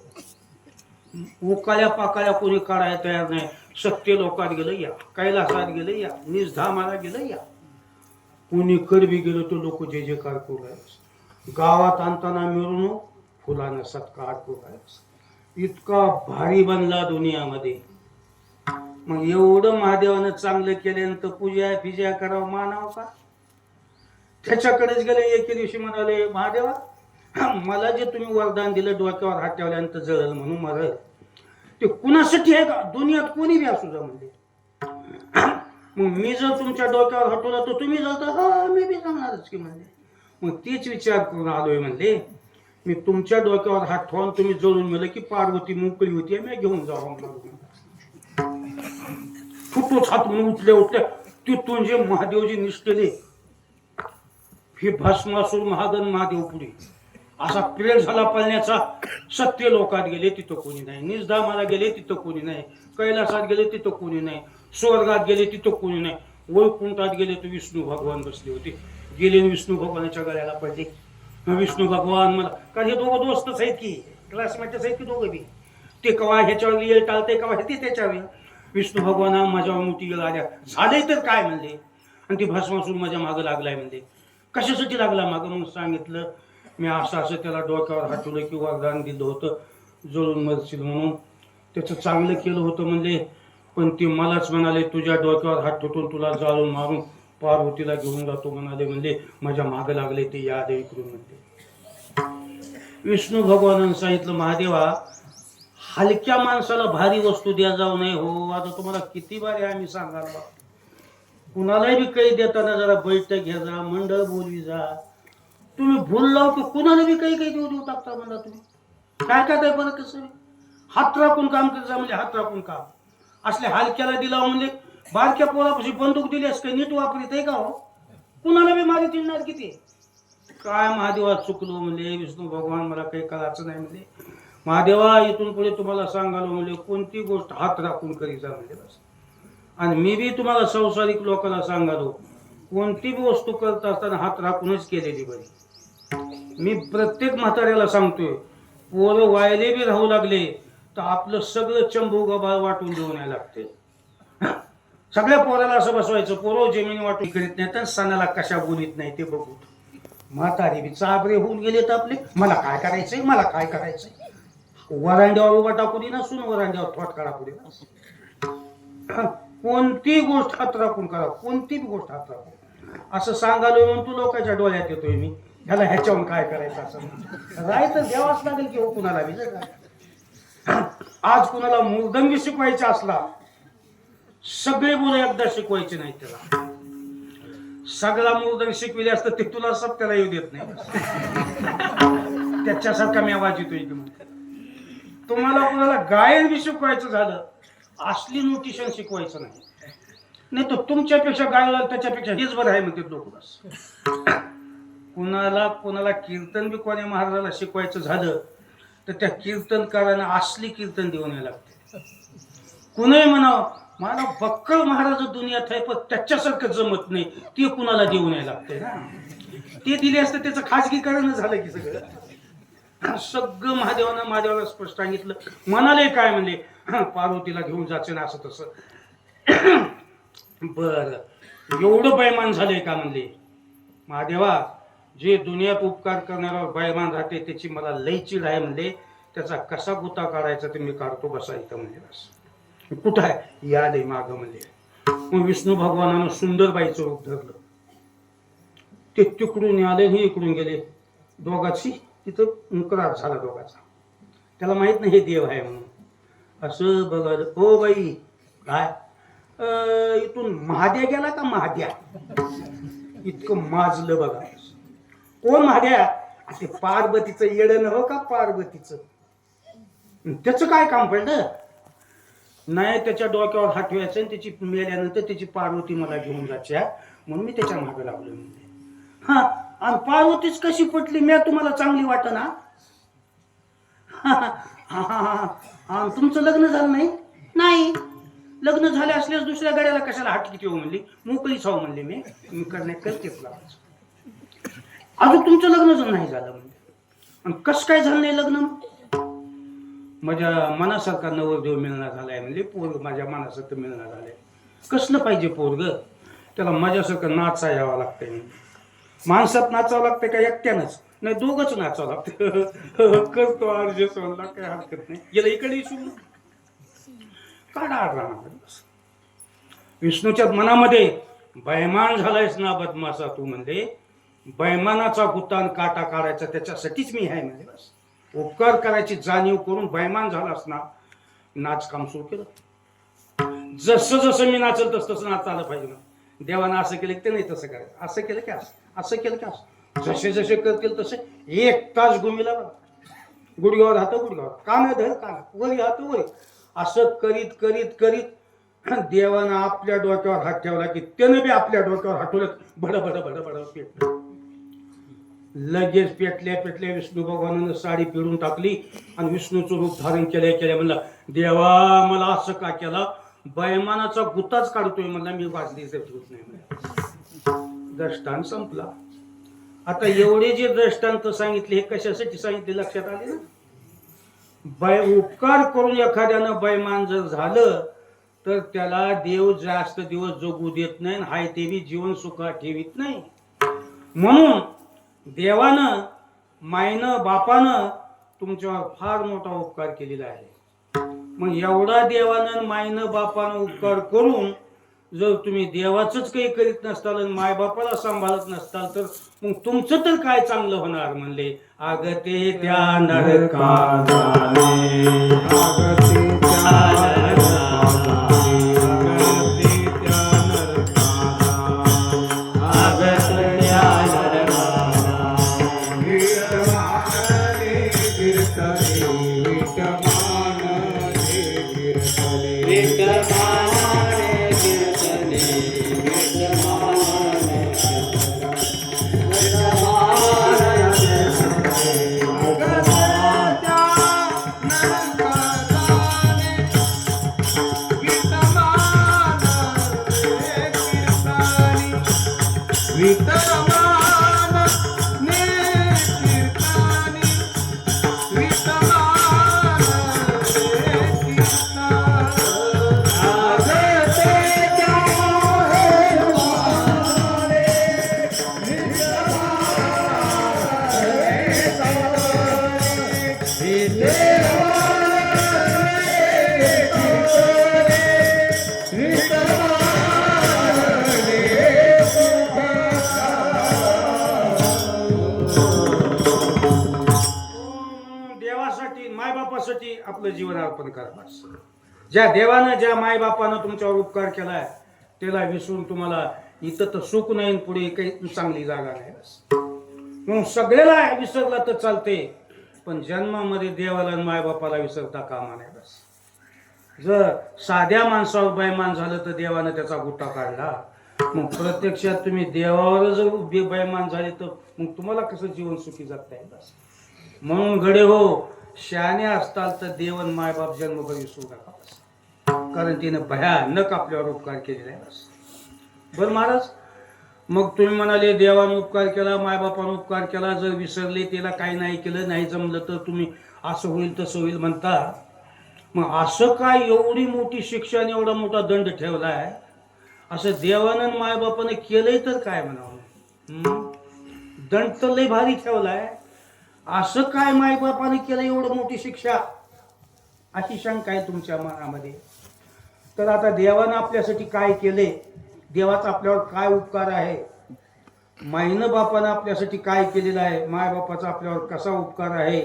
उकाळ्या पाकाळ्या कोणी काढायला तयार नाही. सत्य लोकात गेलं या, कैलासात गेलं या, निजधामाला गेलं या, कोणी कडबी गेलं तो लोक जे जे कार करू राहिले. गावात आणताना मिरवणूक, फुलानं सत्कार करू राहिले. इतका भारी बनला दुनियामध्ये. मग एवढं महादेवानं चांगलं केल्यानंतर पूजा फिजा करावं मानावं का. त्याच्याकडेच गेले. एके दिवशी म्हणाले, महादेवा मला जे तुम्ही वरदान दिलं डोक्यावर हात ठेवल्यानंतर जळल म्हणून मरल, ते कुणासाठी आहे का. दुनियात कोणी बी असू द्या म्हणजे. मग मी जर तुमच्या डोक्यावर हटवला तर तुम्ही जळता. हा मी बी जळणारच की म्हणजे. मग तीच विचार करून आलोय म्हणले, मी तुमच्या डोक्यावर हात ठेवून तुम्ही जळून मिळलं की पार्वती मोकळी होती, मी घेऊन जावं. फुटोच हात म्हणून उठल्या उठल्या तिथून जे महादेवजी निष्ठले, हे भस्मासूर महागण महादेव पुढे असा प्रेर झाला पळण्याचा. सत्य लोकात गेले तिथं कोणी नाही, निजधामाला गेले तिथं कोणी नाही, कैलासात गेले तिथं कोणी नाही, स्वर्गात गेले तिथं कोणी नाही. वैकुंठात गेले तर विष्णू भगवान बसले होते. गेले विष्णू भगवानाच्या गळ्याला पडले. विष्णू भगवान मला, कारण हे दोघं दोस्तच आहेत की, क्लासमेटच आहेत की दोघं बी. ते कवा ह्याच्यावर येईल टाळते, कवा ते त्याच्यावर. विष्णू भगवान माझ्यावर मोठी गेला आल्या झाले तर काय म्हणले, आणि ती भस्मासूर माझ्या मागं लागलाय म्हणले. कशासाठी लागला मागं. मग सांगितलं, मी असं असं त्याला डोक्यावर हात ठेवलं की वरदान दिलं होतं जळून मरशील म्हणून, त्याचं चांगलं केलं होतं म्हणले. पण ते मलाच म्हणाले, तुझ्या डोक्यावर हात ठेवून तुला जाळून मारून पार्वतीला घेऊन जातो म्हणाले. म्हणले माझ्या मागं लागले ते याद करून म्हणले. विष्णू भगवानानं सांगितलं, महादेवा हलक्या माणसाला भारी वस्तू द्या जाऊ नये हो. आता तुम्हाला किती बारी आम्ही सांगायला, कुणालाही बी काही देताना जरा बैठक घ्या जा, मंडळ बोलवी जा. तुम्ही भूल लाव की कुणाला बी काही काही देऊ टाकता म्हणला. तुम्ही काय काय बरं कसं हात राखून काम करता म्हणजे हात राखून काम. असले हलक्याला दिला म्हणजे बारक्या पोरापाशी बंदूक दिली असं काही नीट वापरीत आहे का हो. कुणाला बी माझे तिळणार किती काय. महादेवा चुकलो म्हणजे, विष्णू भगवान मला काही कळायचं नाही म्हणजे. महादेवा इथून पुढे तुम्हाला सांगालो म्हणजे कोणती गोष्ट हात राखून करीचा म्हणजे बस. आणि मी बी तुम्हाला संसारिक लोकांना सांगालो कोणती बी वस्तू करत असताना हात राखूनच केलेली बरी. मी प्रत्येक म्हाताऱ्याला सांगतोय पोरं वायले बी राहू लागले तर आपलं सगळं चंबू गबाळ वाटून देऊन यायला लागते. सगळ्या पोराला असं बसवायचं पोरं जमीन वाटून करीत नाही तर सणाला कशा बोलीत नाही ते बघू. म्हातारी बी चाबरे होऊन गेले तर आपले मला काय करायचंय मला काय करायचंय. वरांड्यावर उभा टाकू दे नसून वरांड्यावर थोटकाळा पुढे. कोणती गोष्ट हात राखून करा कोणती गोष्ट हात राखून असं सांगालो म्हणून तू लोकांच्या डोळ्यात येतोय मी ह्याला ह्याच्याहून काय करायचं असं राहायचं द्यावाच लागेल की हो कुणाला बी. आज कुणाला मृदंगी शिकवायचा असला सगळे मुलं एकदा शिकवायचे नाही त्याला. सगळा मृदंग शिकविले असतं ते तुला सब त्याला येऊ देत नाही. त्याच्यासारखा मी आवाज येतोय. तुम्हाला कुणाला गायन बी शिकवायचं झालं असली न्यूट्रिशन शिकवायचं नाही. नाही तर तुमच्यापेक्षा गायला त्याच्यापेक्षा हेच बरं आहे म्हणते लोक. बस कुणाला कीर्तन बी कोण्या महाराजाला शिकवायचं झालं तर त्या कीर्तनकारांना असली कीर्तन देऊन यायला लागते. कुणाही म्हणावं मला बक्कळ महाराज दुनियात आहे पण त्याच्यासारखं जमत नाही ते कुणाला देऊन यायला लागते ना. ते दिले असतं त्याचं खाजगीकरण झालं की सगळं महादेवाला स्पष्ट सांगितलं. म्हणाले काय म्हणले पार्वतीला घेऊन जायचं ना असं तसं. बर एवढं बैमान झालंय का म्हणले महादेवा जे दुनियात उपकार करणारा बैमान राहते त्याची मला लई चिड आहे म्हणले. त्याचा कसा गुता काढायचा ते मी काढतो बसा इथं म्हणजे. बस कुठं आहे या दे माग म्हणले. मग विष्णू भगवानानं सुंदरबाईचं रूप धरलं. ते तिकडून आले हे इकडून गेले दोघांची तिथं करार झाला दोघांचा. त्याला माहित नाही हे देव आहे म्हणून. असं बघायला ओ बाई काय इथून महाद्या गेला का महाद्या इतकं माजलं बघा. कोण महाद्या ते पार्वतीचं येडं नव्ह का पार्वतीचं. त्याचं काय काम पडलं नाही त्याच्या डोक्यावर हात ठेवायचं आणि त्याची मेल्यानंतर त्याची पार्वती मला घेऊन जायच्या म्हणून मी त्याच्या मागे लागलो म्हणजे. हा आणि पार्वतीच कशी पटली मी तुम्हाला चांगली वाट ना. तुमचं लग्न झालं नाही नाही लग्न झाले असल्यास दुसऱ्या गाड्याला कशाला हाटकी ठेवू म्हणली मोकळीच हवं म्हणले मी करणे करतेच लावायचं. अजून तुमचं लग्न नाही झालं म्हणजे आणि कसं काय झालं नाही लग्न. माझ्या मनासारखा नवरदेव मिळणार झालाय म्हणले. पोरग माझ्या मनासारखं मिळणार झालंय. कसलं पाहिजे पोरग त्याला माझ्यासारखं नाचा यावं लागतंय. माणसात नाचावं लागतंय का एकट्यानंच नाही दोघंच नाचावं लागतं. करतो अर्ज सोडला काय हरकत नाही. गेला इकडे विसरून काढा राहणार. विष्णूच्या मनामध्ये बैमान झालायस ना बदमासा तू म्हणजे. बैमानाचा गुतान काटा काढायचा त्याच्यासाठीच मी आहे म्हणजे. बस उपकार करायची जाणीव करून बैमान झालास ना नाच काम सुरू केलं. जसं जसं मी नाचल तसं तसं नाच आलं पाहिजे ना. देवानं असं केलं की ते नाही तसं करायचं. असं केलं की असं केलं की असं जसे जसे करतील तसे 1 तास घुमीला बघा. गुडघ्यावर हात गुडघ्यावर कान धर कान वरी हात वरी असं करीत करीत करीत देवानं आपल्या डोक्यावर हात ठेवला की त्यानं बी आपल्या डोक्यावर हात ठेवलं. बड बड बड बड पेटलं. लगेच पेटल्या विष्णू भगवानानं साडी पिळून टाकली आणि विष्णूचं रूप धारण केल्या म्हणलं देवा मला असं का केला. बैमानाचा गुताच काढतोय म्हणला मी वाजली होत नाही. दृष्टांत संपला. आता एवढे जे दृष्टांत सांगितले हे कशासाठी सांगितले लक्षात आले ना. उपकार करून एखाद्यानं बैमान जर झालं तर त्याला देव जास्त दिवस जगू देत नाही. हाय ते बी जीवन सुखात ठेवीत नाही. म्हणून देवानं मायनं बापानं तुमच्यावर फार मोठा उपकार केलेला आहे. मग एवढा देवानं मायनं बापानं उपकार करून जर तुम्ही देवाचंच काही करीत नसताल आणि मायबापाला सांभाळत नसताल तर मग तुमचं तर काय चांगलं होणार म्हणले. आगते त्या नरकाने वितमान कीर्तनी वितमान देवासाठी मायबापासाठी आपलं जीवन अर्पण करा. ज्या देवानं ज्या मायबापानं तुमच्यावर उपकार केलाय त्याला विसरून तुम्हाला इथं तर सुख नाही, पुढे काही चांगली जागा नाही. म्हणून सगळ्याला विसरला तर चालते, पण जन्मामध्ये देवाला आणि मायबापाला विसरता कामा नाही. बस जर साध्या माणसावर बैमान झालं तर देवानं त्याचा गुट्टा काढला. मग प्रत्यक्षात तुम्ही देवावर जर बैमान झाले तर मग तुम्हाला कसं जीवन सुखी जगता येईल. बस म्हणून गडे हो, शहाणे असताल तर देवन मायबाप जन्मभर विसरू नका. बस कारण तिनं भयानक आपल्यावर उपकार केलेला आहे. बस बरं महाराज, मग तुम्ही म्हणाले देवानं उपकार केला, मायबापानं उपकार केला, जर विसरले त्याला काही नाही केलं, नाही जमलं तर तुम्ही असं होईल तसं होईल म्हणता. मग असं काय एवढी मोठी शिक्षा आणि एवढा मोठा दंड ठेवलाय, असं देवानं मायबापानं केलंय तर काय म्हणावं. दंड तर लय भारी ठेवलाय, असं काय मायबापाने केलं एवढं मोठी शिक्षा, अशी शंका आहे तुमच्या मनामध्ये. तर आता देवानं आपल्यासाठी काय केले, देवाचा आपल्यावर काय उपकार आहे, माईनं बापानं आपल्यासाठी काय केलेलं आहे, मायबापाचा आपल्यावर कसा उपकार आहे.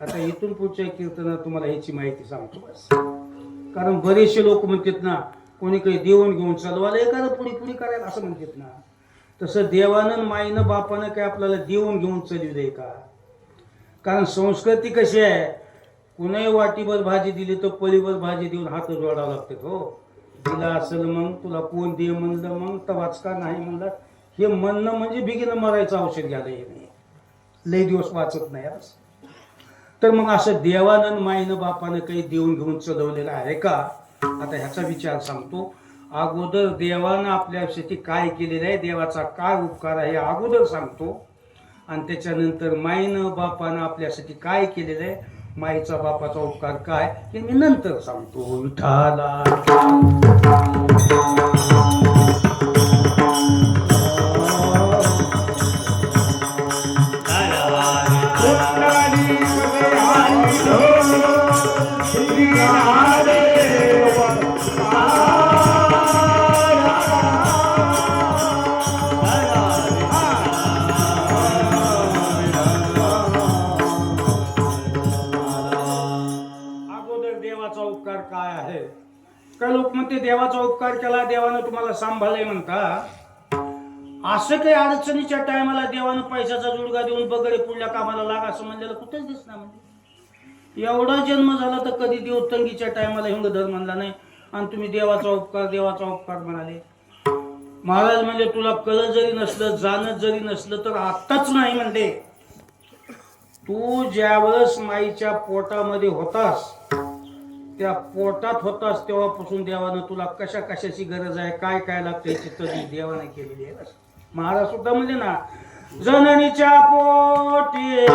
आता इथून पुढच्या कीर्तनात तुम्हाला ह्याची माहिती सांगतो. बस कारण बरेचसे लोक म्हणतात ना, कोणी काही देऊन घेऊन चालवायला एखादं पुढे पुढे करायला असं म्हणतात ना, तसं देवानं माईनं बापानं काय आपल्याला देऊन घेऊन चालवलंय का. कारण संस्कृती कशी आहे, कुणाही वाटीभर भाजी दिली तर पळीभर भाजी देऊन हात जोडावं लागतात. हो दिला असेल मग तुला कोण दे म्हणलं मग तर वाचका नाही म्हणलं, हे म्हणणं म्हणजे बिगीनं मरायचं औषध घ्यायला हे नाही, लय दिवस वाचत नाही. तर मग असं देवानं माईनं बापानं काही देऊन घेऊन चलवलेलं आहे का. आता ह्याचा विचार सांगतो. अगोदर देवानं आपल्यासाठी काय केलेलं आहे, देवाचा काय उपकार आहे अगोदर सांगतो, आणि त्याच्यानंतर माईनं बापानं आपल्यासाठी काय केलेलं आहे, माईचा बापाचा उपकार काय हे मी नंतर सांगतो. विठाला काय लोक म्हणते देवाचा उपकार केला, देवानं तुम्हाला सांभाळले म्हणता. असं काही अडचणीच्या टायमाला देवानं पैशाचा जुडगा देऊन बगडे पुढल्या कामाला लाग असं म्हणलेलं कुठेच दिसणार. म्हणजे एवढा जन्म झाला तर कधी देव तंगीच्या टायमाला हिंगधर म्हणला नाही, आणि तुम्ही देवाचा उपकार म्हणाले. महाराज म्हणजे तुला कळत जरी नसलं, जाणत जरी नसलं तर आत्ताच नाही म्हणले. तू ज्यावेळेस माईच्या पोटामध्ये होतास, त्या पोटात होतास तेव्हापासून देवानं तुला कशा कशाची गरज आहे, काय काय लागतं याची तरी देवाने केलेली आहे. महाराज सुद्धा म्हणजे ना, जननीच्या पोटी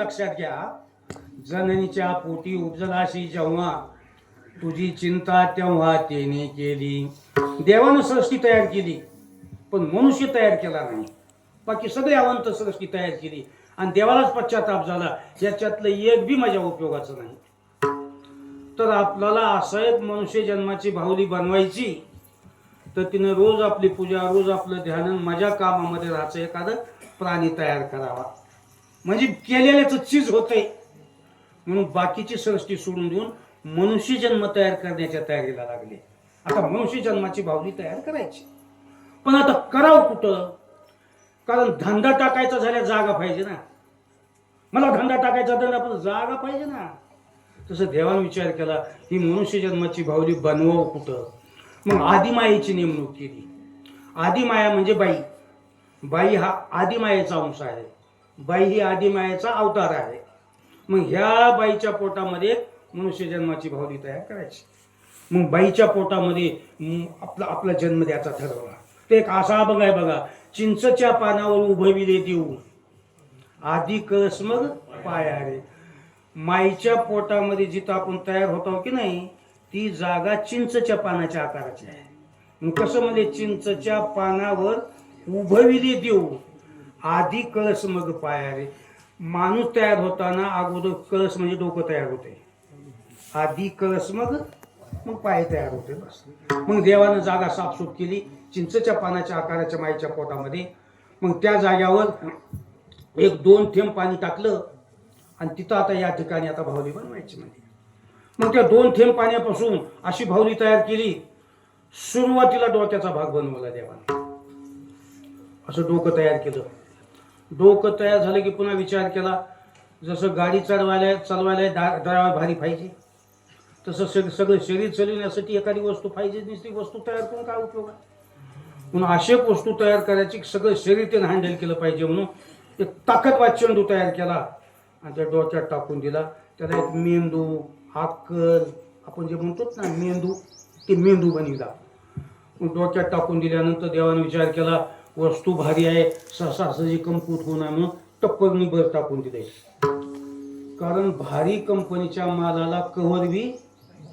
लक्षात घ्या, जननीच्या पोटी उपजलाशी जेव्हा तुझी चिंता तेव्हा तेने केली. देवानं सृष्टी तयार केली पण मनुष्य तयार केला नाही. बाकी सगळे अवंत सृष्टी तयार केली आणि देवालाच पश्चाताप झाला. याच्यातलं एक बी माझ्या उपयोगाचं नाही. तर आपल्याला असं एक मनुष्य जन्माची भावली बनवायची तर तिनं रोज आपली पूजा, रोज आपलं ध्यान, माझ्या कामामध्ये राहायचं एखादं प्राणी तयार करावा, म्हणजे केलेल्याचं चीज होतंय. म्हणून बाकीची सृष्टी सोडून देऊन मनुष्य जन्म तयार करण्याच्या तयारीला लागले. आता मनुष्य जन्माची भावली तयार करायची, पण आता करावं कुठं? कारण धंदा टाकायचा झाल्या जागा पाहिजे ना. मला धंदा टाकायचा धंदा पण जागा पाहिजे ना. तसं देवाने विचार केला ही मनुष्य जन्माची भावली बनवावं कुठं? मग आदिमायेची नेमणूक केली. आदिमाया म्हणजे बाई. बाई हा आदिमायेचा अंश आहे. बाई ही आदिमायेचा अवतार आहे. मग ह्या बाईच्या पोटामध्ये मनुष्य जन्माची भावली तयार करायची. मग बाईच्या पोटामध्ये आपला जन्म द्यायचा ठरवला. ते एक असा बघाय बघा, चिंचच्या पानावर उभविले देऊ, आधी कळस मग पाया रे. माईच्या पोटामध्ये जिथं आपण तयार होतो की नाही ती जागा चिंचच्या पानाच्या आकाराची आहे. मग कसं म्हणजे चिंचच्या पानावर उभविले देऊ, आधी कळस मग पाया रे. माणूस तयार होताना अगोदर कळस म्हणजे डोकं तयार होते, आधी कळस मग पाय तयार होते. बस. मग देवानं जागा साफसूफ केली चिंचच्या पानाच्या आकाराच्या माईच्या पोटामध्ये. मग त्या जाग्यावर 1-2 थेंब पाणी टाकलं आणि तिथं आता या ठिकाणी आता भावली बनवायची म्हणजे. मग त्या 2 थेंब पाण्यापासून अशी भावली तयार केली. सुरुवातीला डोक्याचा भाग बनवला देवाने. असं डोकं तयार केलं. डोकं तयार झालं की पुन्हा विचार केला, जसं गाडी चालवायला ड्रायव्हर भारी पाहिजे तसं सगळं शरीर चालविण्यासाठी एखादी वस्तू पाहिजे. नुसती वस्तू तयार करून काय उपयोग आहे? म्हणून अशी वस्तू तयार करायची सगळं शरीर त्यानं हँडल केलं पाहिजे. म्हणून एक ताकदवाद चेंडू तयार केला आणि त्या डोक्यात टाकून दिला. त्याला एक मेंदू, अक्कल आपण जे म्हणतो ना मेंदू, ते मेंदू बनविला. मग डोक्यात टाकून दिल्यानंतर देवाने विचार केला वस्तू भारी आहे, सहजी कमकुवत होणार म्हणून टप्परनी बर टाकून दिले. कारण भारी कंपनीच्या मालाला कव्हर बी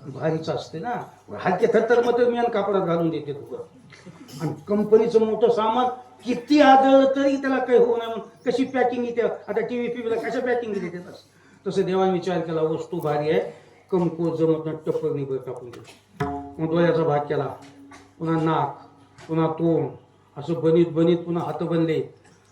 भारीच असते ना. हलके थरथर मग मेन कापडात घालून देते तुझं. आणि कंपनीचं मोठं सामान किती आदळलं तरी त्याला काही होऊ नये म्हणून कशी पॅकिंग येते. आता टीव्ही पिव्हीला कशा पॅकिंग देते तसं देवाने विचार केला वस्तू भारी आहे, कमकुवत जमत नाही, टप्परनी बर टाकून दिले. मग डोळ्याचा भाग केला, पुन्हा नाक, पुन्हा तोंड, असं बनीत पुन्हा हात बनले.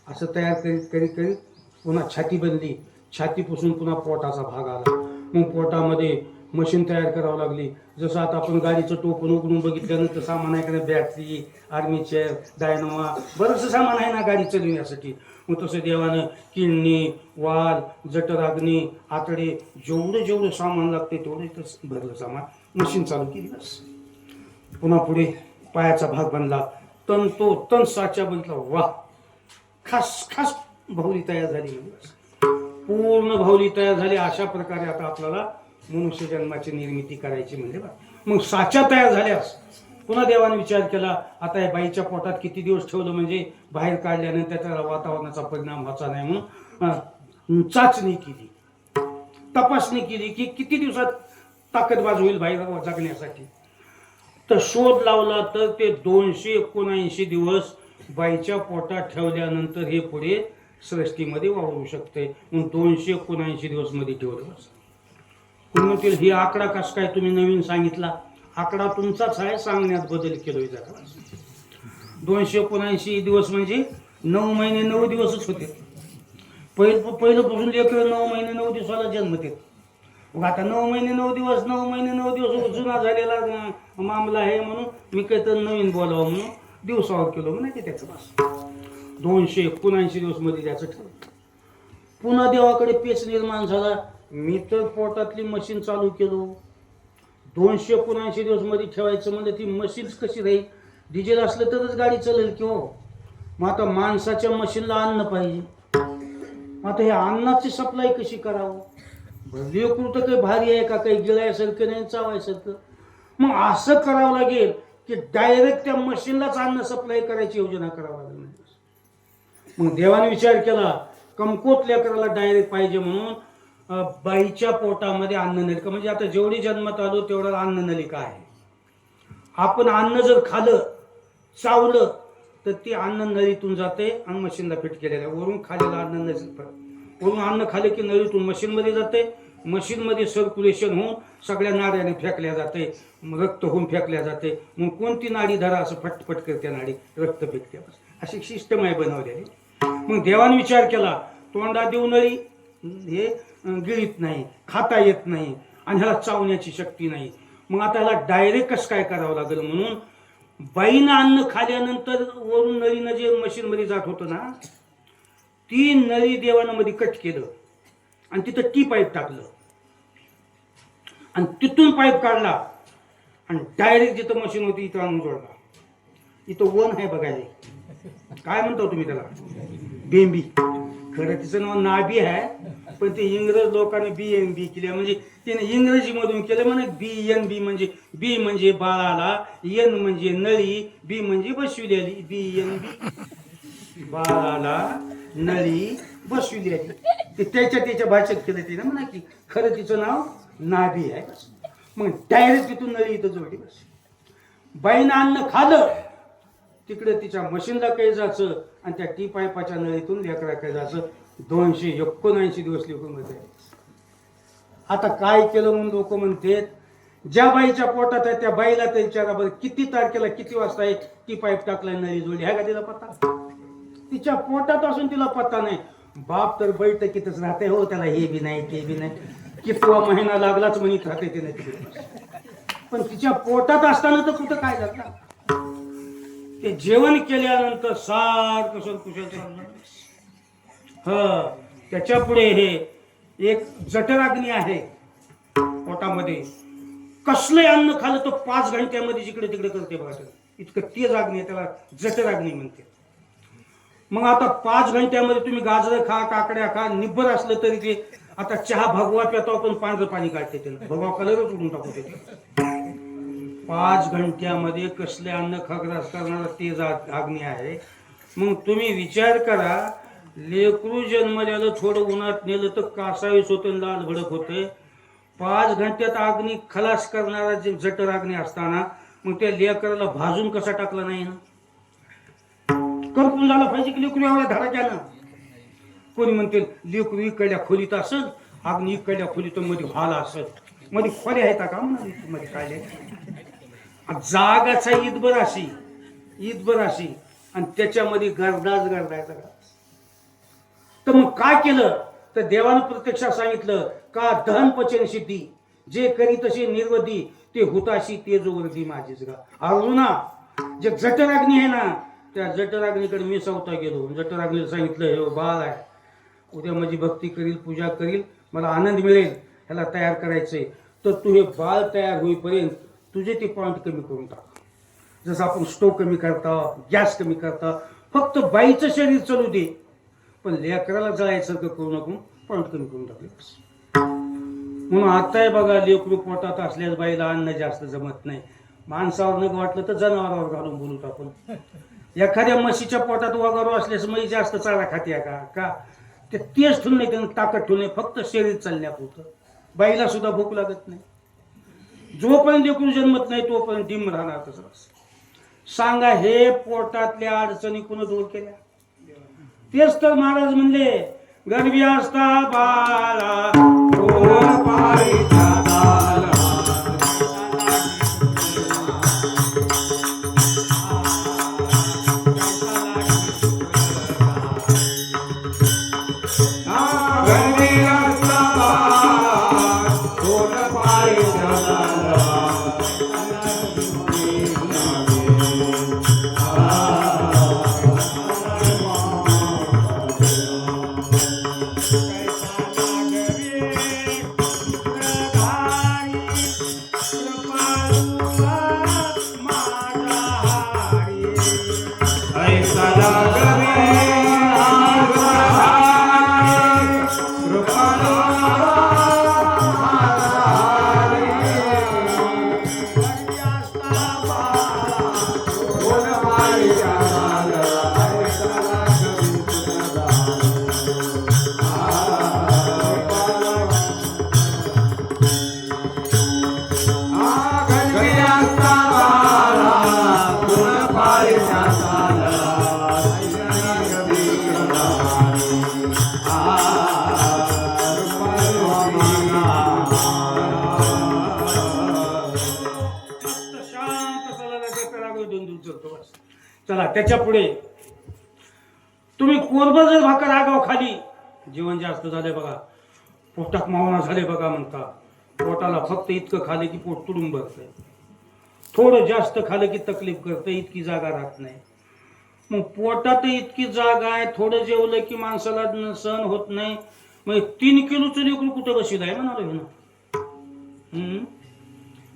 असं तयार करीत पुन्हा छाती बनली. छातीपासून पुन्हा पोटाचा भाग आला. मग पोटामध्ये मशीन तयार करावं लागली. जसं आता आपण गाडीचं टोपण उघडून बघितल्यानंतर सामान आहे का, बॅटरी, आर्मीचेअर, डायनोमा, बरंचसं सामान आहे ना गाडी चालविण्यासाठी. मग तसं देवानं किडनी, वाल, जठराग्नी, आतडे, जेवढं सामान लागते तेवढं इथं भरलं सामान. मशीन चालू केली. बस. पुन्हा पुढे पायाचा भाग बनला. तन साच्या बघितला, वा, खास भावली तयार झाली. पूर्ण भावली तयार झाली. अशा प्रकारे आता आपल्याला मनुष्य जन्माची निर्मिती करायची म्हणजे. मग साच्या तयार झाल्यास पुन्हा देवाने विचार केला आता या बाईच्या पोटात किती दिवस ठेवलं म्हणजे बाहेर काढल्यानंतर त्याला वातावरणाचा परिणाम व्हायचा नाही म्हणून चाचणी केली, तपासणी केली की किती दिवसात ताकदबाज होईल बाहेर जगण्यासाठी. तर शोध लावला तर ते 279 दिवस बाईच्या पोटात ठेवल्यानंतर हे पुढे सृष्टीमध्ये वावरू शकते. म्हणून 279 दिवस मध्ये ठेवलं. म्हणतील ही आकडा कस काय तुम्ही नवीन सांगितला? आकडा तुमचाच आहे, सांगण्यात बदल केलोय जरा. 279 दिवस म्हणजे 9 महिने 9 दिवसच होते. पहिल्यापासून लेकरं 9 महिने 9 दिवसाला जन्मते. मग आता 9 महिने 9 दिवस जुना झालेला मामला आहे म्हणून मी काही तर नवीन बोलावं म्हणून दिवसावर केलो म्हणजे त्याचं. बस 279 दिवस मध्ये त्याचं ठरवलं. पुन्हा देवाकडे पेच निर्माण झाला. मी तर पोटातली मशीन चालू केलो. 279 दिवस मध्ये ठेवायचं म्हणजे ती मशीनच कशी राहील? डिझेल असलं तरच गाडी चालेल की हो. मग आता माणसाच्या मशीनला अन्न पाहिजे. आता हे अन्नाची सप्लाय कशी करावं? लेकरू तर काही भारी आहे का, काही गिळायसारखं नाही, चावायसारखं. मग असं करावं लागेल की डायरेक्ट त्या मशीनलाच अन्न सप्लाय करायची योजना करावं लागेल. मग देवाने विचार केला कमकोत लेकराला डायरेक्ट पाहिजे म्हणून बाईच्या पोटामध्ये अन्ननलिका, म्हणजे आता जेवढी जन्मात आलो तेवढा अन्ननलिका आहे. आपण अन्न जर खाल्लं चावलं तर ती अन्न नळीतून जाते आणि मशीनला फिट केलेलं आहे. वरून खालेलं अन्न वरून अन्न खाले की नळीतून मशीनमध्ये जाते, मशीनमध्ये सर्क्युलेशन होऊन सगळ्या नाड्याने फेकल्या जाते, रक्त होऊन फेकल्या जाते. मग कोणती नाडी धरा असं फटफट करते नाडी, रक्त फेकते. अशी सिस्टम आहे बनवलेली. मग देवाने विचार केला, तोंडा देऊ नळी, हे गिळीत नाही, खाता येत नाही आणि ह्याला चावण्याची शक्ती नाही. मग आता ह्याला डायरेक्ट कसं काय करावं लागेल म्हणून बाईनं अन्न खाल्यानंतर वरून नळीनं जे मशीनमध्ये जात होतं ना, ती नळी देवानं मध्ये कट केलं आणि तिथं टी पाईप टाकलं आणि तिथून पाईप काढला आणि डायरेक्ट जिथं मशीन होती इथं आणून जोडला. इथं वन आहे बघायला, काय म्हणतो तुम्ही त्याला, बेंबी. खरं तिचं नाव नाभी आहे, पण ते इंग्रज लोकांनी BNB केलं, म्हणजे त्याने इंग्रजीमधून केलं. म्हणे BNB म्हणजे बी म्हणजे बाळाला, एन म्हणजे नळी, बी म्हणजे बसविलेली. BNB बाळाला नळी बसविलेली. ते त्याच्या भाषेत केलं ते ना, म्हणा की खरं तिचं नाव नाभी आहे. मग डायरेक्ट तिथून नळी इथं जोडली. बस बाईनं अन्न खाल्लं तिकडे तिच्या मशीनला काही जायचं आणि त्या टी पाईपाच्या नळीतून लेकरा काही जायचं. 279 दिवस लेकरून मध्ये. आता काय केलं म्हणून लोक म्हणतात, ज्या बाईच्या पोटात आहे त्या बाईला त्या विचारा बरं किती तारखेला किती वाजता आहे टी पाईप टाकलाय नळी जोडली, आहे का तिला पत्ता? तिच्या पोटात असून तिला पत्ता नाही. बाप तर बैठकीतच राहते, हो त्याला हे बी नाही ते बी नाही, कितवा महिना लागलाच म्हणत राहते ते नाही तिकडे. पण तिच्या पोटात असताना तर कुठं काय झालं, ते जेवण केल्यानंतर सारखं कुशल चाललं. त्याच्या पुढे हे एक जठराग्नी आहे पोटामध्ये. कसले अन्न खाल्लं तर 5 घंट्यामध्ये जिकडे तिकडे करते बघा. इतकं तेज अग्नी आहे, त्याला जठराग्नी म्हणते. मग आता 5 घंट्यामध्ये तुम्ही गाजरं खा, काकड्या खा, निब्बर असलं तरी ते, आता चहा भगवा पितो आपण, पांढरं पाणी काढते त्याला, भगवा कलरच उडून टाकू ते. 5 घंट्यामध्ये कसले अन्न खग्रास करणारा तेज अग्नी आहे. मग तुम्ही विचार करा, लेकरू जन्मल्याला थोडं उन्हात नेलं तर कासावीस होतं, लाल भडक होते. 5 घंट्यात अग्नी खलास करणारा जे जठर अग्नी असताना मग त्या लेकराला भाजून कसा टाकला नाही ना, करपून झाला पाहिजे की लेकरू एवढ्या धडाक्यानं. कोणी म्हणते लेकरू इकडल्या खोलीत असेल, अग्नी इकडल्या खोलीत मध्ये व्हायला असेल, मध्ये खोल्या आहेत का मध्ये काय जागाचा ईदभर अशी आणि त्याच्यामध्ये गर्दाच गर्दायचा. तर मग काय केलं तर देवानं प्रत्यक्षात सांगितलं का दहन पचन सिद्धी जे करी तशी निर्वधी ते हुताशी तेजोवर्धी माझीच गा. अर्जुना, जे जठराग्नी आहे ना, त्या जठराग्नीकडे मी स्वतः गेलो. जठराग्नीला सांगितलं, हे बाळ आहे, उद्या माझी भक्ती करील, पूजा करील, मला आनंद मिळेल, ह्याला तयार करायचंय. तर तू हे बाळ तयार होईपर्यंत तुझे ते पॉईंट कमी करून टाक. जसं आपण स्टोव कमी करता, गॅस कमी करता, फक्त बाईचं शरीर चालू दे, पण लेकराला जळायसारखं करू नको, पॉईंट कमी करून टाकले. म्हणून आताही बघा, लेकरू पोटात असल्यास बाईला अन्न जास्त जमत नाही. माणसावर न वाटलं तर जनावरावर घालून बोलूत आपण. एखाद्या म्हशीच्या पोटात वगारू असल्यास म्हैस जास्त चारा खाते का? ते तेच ठेवून नाही, त्यांना ताकद ठेवून नाही, फक्त शरीर चालण्यापुरतं. बाईला सुद्धा भूक लागत नाही. जोपर्यंत लेकरू जन्मत नाही तोपर्यंत डिम राहणार तसं. सांगा, हे पोटातल्या अडचणी कुणा दूर केल्या? तेच तर महाराज म्हणले, गर्भी असता बाळा चला त्याच्या पुढे तुम्ही कोरबा भाकर आगाव खाली जेवण जास्त झाले बघा, पोटात मावना झाले बघा म्हणता. पोटाला फक्त इतकं खाल्लं की पोट तुडून भरतंय, थोडं जास्त खाल्लं की तकलीफ करतं, इतकी जागा राहत नाही. मग पोटात इतकी जागा आहे, थोडं जेवलं की माणसाला सहन होत नाही. मग 3 किलोचं लेकरू कुठं बशील आहे म्हणाल ना.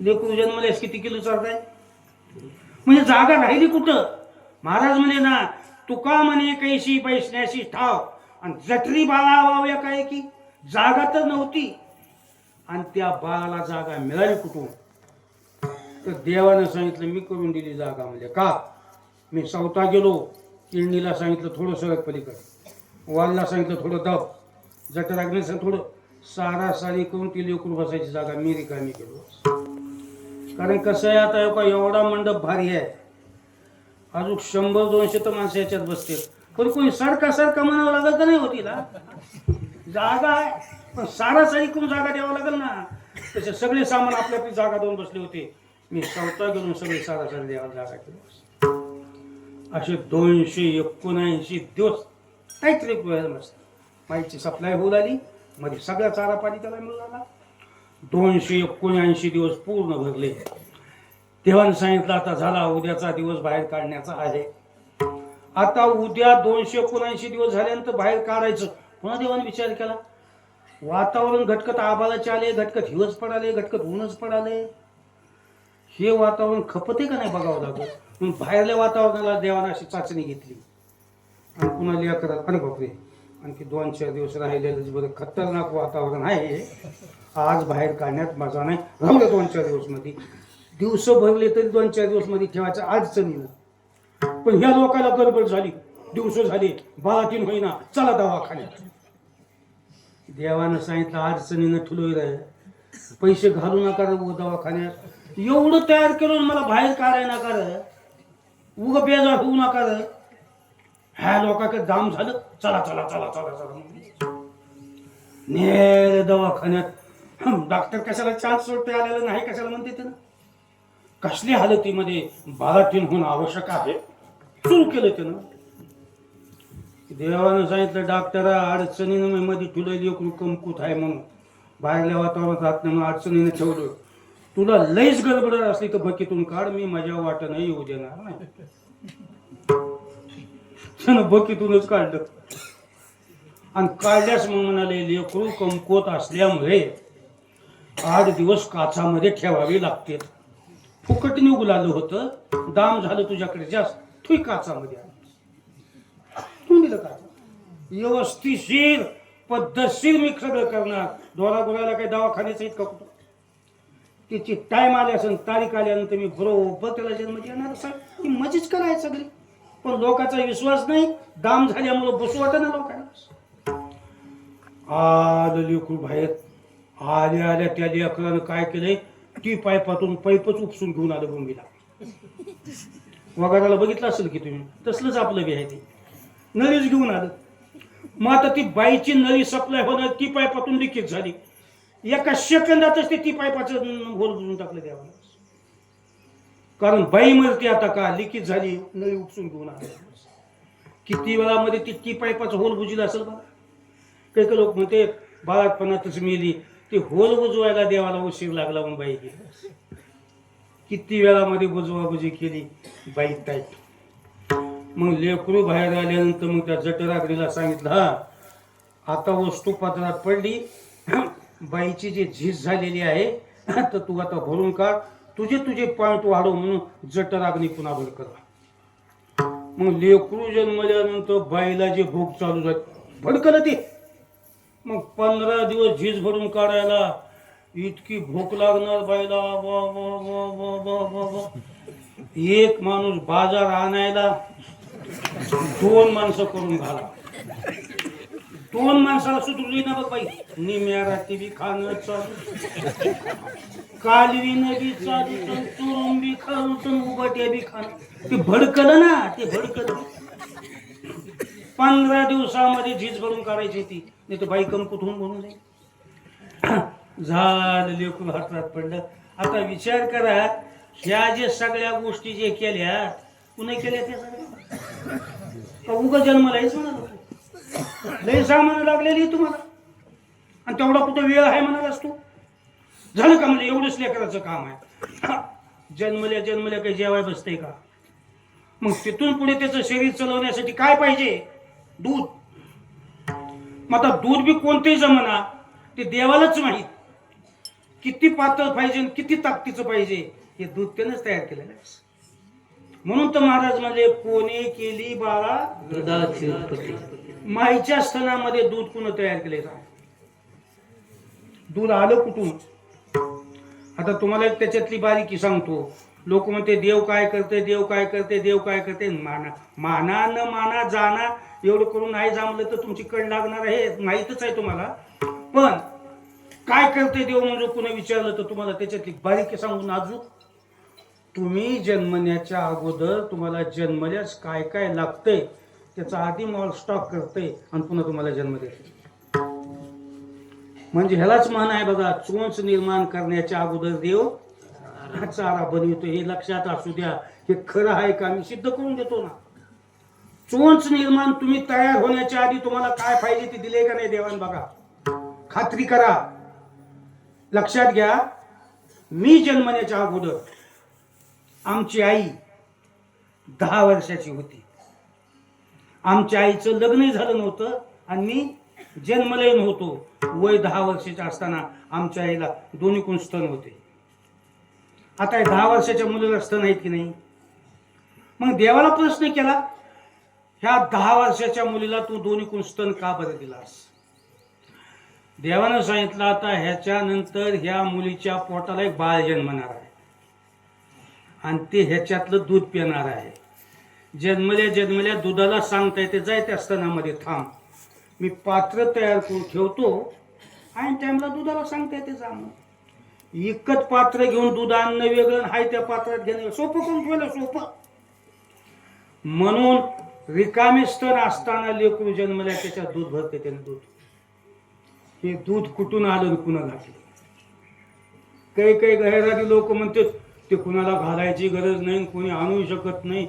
लेकरू जन्मल्यास किती किलो चालताय, म्हणजे जागा राहिली कुठं. महाराज म्हणे ना, तुका म्हणे कैशी बैसण्याशी ठाव आणि जठरी बाळा वाव्या काय की जागा तर नव्हती, आणि त्या बाळाला जागा मिळाली कुठून. तर देवानं सांगितलं मी करून दिली जागा. म्हणजे का, मी स्वतः गेलो, किडनीला सांगितलं थोडं सरक पलीकडे, वालला सांगितलं थोडं दब, जठराग्नी थोडं सारासारी करून ती लेकरू बसायची जागा मी रिकामी केलो. कारण कसं आहे, आता एवढा मंडप भारी आहे, अजून 100-200 तर माणसं याच्यात बसते, पण कोणी सारखा म्हणावं लागेल का नाही होती ना. जागा आहे पण सारासारी करून जागा द्यावं लागेल ना. तसे सगळे सामान आपल्या आपली जागा देऊन बसले होते, मी स्वतः घेऊन सगळे सारासारी द्यायला जागा केली. असे 279 दिवस काहीतरी मस्त माईची सप्लाय होऊ लागली, मध्ये सगळा चारा पाणी त्याला मिळाला. 279 दिवस पूर्ण भरले. देवाने सांगितलं आता झाला, उद्याचा दिवस बाहेर काढण्याचा आहे. आता उद्या 279 दिवस झाल्यानंतर बाहेर काढायचं. पुन्हा देवाने विचार केला, वातावरण घटकत आभाळाचे आले, घटकत हिवच पडाले, घटकत ऊनच पडाले, हे वातावरण खपते का नाही बघावं लागलं. म्हणून बाहेरल्या वातावरणाला देवाने अशी चाचणी घेतली आणि पुन्हा लिहा करत, अरे बापरे आणखी 2-4 दिवस राहिलेलं बरं खतरनाक वातावरण आहे, आज बाहेर काढण्यात मजा नाही, राहू दे 2-4 दिवस मध्ये. दिवस भरले तरी 2-4 दिवस मध्ये ठेवायचं अडचणीनं. पण ह्या लोकांना गडबड झाली, दिवस झाले, बाळातीन होईना, चला दवाखान्यात. देवानं सांगितलं अडचणीनं ठुलोय रे, पैसे घालू नका रे दवाखान्यात, एवढं तयार करून मला बाहेर काढाय नका रे, उग बेजार होऊ नका रे. ह्या लोकांकडे दाम झालं, चला चला चला चला चला नेर दवाखान्यात. डॉक्टर कशाला चान्स सोडते आलेलं नाही कशाला म्हणते ना. कसल्या हालतीमध्ये बाळातीन होणं आवश्यक आहे सुरू केलं त्यानं. देवानं सांगितलं डॉक्टरा अडचणीनं मध्ये तुला लेकरू कमकुत आहे म्हणून बाहेरल्या वातावरणात राहत नाही म्हणून अडचणीने ठेवलं. तुला लईच गडबड असली तर बकीतून काढ, मी माझ्या वाटणं येऊ देणार नाही. त्यानं बकीतूनच काढलं आणि काढल्यास मग म्हणाले लेकरू कमकुवत असल्यामुळे 8 दिवस काचामध्ये ठेवावे लागते. फुकट निघू आलं होतं, दाम झालं तुझ्याकडे जास्त, तुही काचामध्ये तू दिलं का. व्यवस्थिशीर पद्धतशीर मी सगळं करणार. डोळा गुराला काही दवाखान्याचं इतका कुठं, तिची टाइम आली असेल, तारीख आल्यानंतर मी बरोबर त्याला जन्म देणार. असं ती मजेच करायची सगळी. पण लोकांचा विश्वास नाही, दाम झाल्यामुळं बसू वाटत ना लोकांना. आलं लेकरू बाहेर, आल्या आल्या त्या लेकरानं काय केलंय, ती पाईपातून पाईपच उपसून घेऊन आलं बोंबीला. वगाराला बघितलं असेल की तुम्ही, तसलंच आपलं बी आहे ते, नळीच घेऊन आलं. मग आता ती बाईची नळी सप्लाय होणार, ती पाईपातून लिकेज झाली. एका सेकंदातच ती पाईपाचं होल बुजून टाकलं देवाला. कारण बाई मरते आता का, लिकेज झाली, नळी उपसून घेऊन आलं. किती वेळामध्ये ती पाईपाचं होल बुजलं असेल बघा. काही काही लोक म्हणते बाळापणातच मेली, ते होल बुजवायला देवाला उशीर लागला म्हणून बाई गेली. किती वेळामध्ये बुजवाबुजी केली बाई ताई. मग लेकरू बाहेर आल्यानंतर मग त्या जठराग्नीला सांगितलं, हा आता वस्तू पदरात पडली, बाईची जी झीज झालेली आहे तर तू आता भरून काढ, तुझे पॉइंट वाढव म्हणून जठराग्नी पुन्हा भर करा. मग लेकरू जन्मल्यानंतर बाईला जे भूक चालू झाली भडकलं ते. मग 15 दिवस झीज भरून काढायला इतकी भूक लागणार बाईला, एक माणूस बाजार आणायला 2 माणसं करून घाला. दोन माणसाला सुधरली ना बघ बाई, निम्या रात्री बी खाणं चालू, कालवीनं बी चालू, चुरून बी खाऊन उभट्या बी खाणं. ते भडकलं ना, ते भडकलं. 15 दिवसामध्ये झीज भरून काढायची ती, नाही तर बाई कम कुठून भरून जाईल. झालं लेकरू हातात पडलं. आता विचार करा, ह्या जे सगळ्या गोष्टी जे केल्या कुणी केल्या त्या सगळ्या? उगा जन्माला हेच म्हणाल, लय सामान लागलेली तुम्हाला, आणि तेवढा कुठं वेळ आहे म्हणालास तू? झालं का म्हणजे एवढंच लेकराचं काम आहे? जन्मल्या काही जेवाय बसते का? मग तिथून पुढे त्याचं शरीर चालवण्यासाठी काय पाहिजे? दूध. मग आता दूध बी कोणतेही जमना, ते देवालाच माहीत किती पातळ पाहिजे, किती ताकदीचं पाहिजे. हे दूध त्यानंच तयार केलेलं आहे. म्हणून तर महाराज म्हणजे कोणी केली बाळा दुधाची उत्पत्ती. माईच्या स्तनामध्ये दूध कोण तयार केले? दूध आलं कुठून? आता तुम्हाला त्याच्यातली बारीकी सांगतो. लोक म्हणते देव काय करते, देव काय करते, देव काय करते. माना न माना जाना एवढं करून नाही जमलं तर तुमची कड लागणार आहे, माहीतच आहे तुम्हाला. पण काय करते देव म्हणजे कुणी विचारलं तर तुम्हाला त्याच्यातली बारीकी सांगून नाजूक. तुम्ही जन्मण्याच्या अगोदर तुम्हाला जन्मल्यास काय काय लागतंय त्याचा आधी मॉल स्टॉक करते आणि पुन्हा तुम्हाला जन्म देते. म्हणजे ह्यालाच म्हण आहे बघा, चोंच निर्माण करण्याच्या अगोदर देव चारा बनवतो. हे लक्षात असू द्या. हे खरं आहे का? मी सिद्ध करून देतो ना. चोंच निर्माण तुम्ही तयार होण्याच्या आधी तुम्हाला काय पाहिजे ते दिले का नाही देवान? बघा, खात्री करा. लक्षात घ्या, मी जन्मण्याच्या अगोदर आमची आई 10 वर्षाची होती. आमच्या आईचं लग्नही झालं नव्हतं आणि मी जन्मले नव्हतो. वय 10 वर्षाचे असताना आमच्या आईला दोन्ही स्तन होते. आता 10 वर्षाच्या मुलीला स्तन आहेत की नाही? मग देवाला प्रश्न केला, ह्या 10 वर्षाच्या मुलीला तू दोन्ही स्तन का बरं दिलास? देवानं सांगितलं, आता ह्याच्यानंतर ह्या मुलीच्या पोटाला एक बाळ जन्मणार आहे आणि ते ह्याच्यातलं दूध पिणार आहे. जन्मल्या दुधाला सांगता येते, जाय त्या स्तनामध्ये थांब, मी पात्र तयार करून ठेवतो आणि टाइमला दुधाला सांगता येते जा. एकच पात्र घेऊन दूध आणणं वेगळं, हाय त्या पात्रात घेणं सोपं करून ठेवलं, सोपं. म्हणून रिकामे स्तन असताना लेकरू जन्मल्या त्याच्यात दूध भरते. त्याने दूध, हे दूध कुठून आलं कुणा घातलं? काही गैरारी लोक म्हणतात ते कुणाला घालायची गरज नाही, कोणी आणू शकत नाही.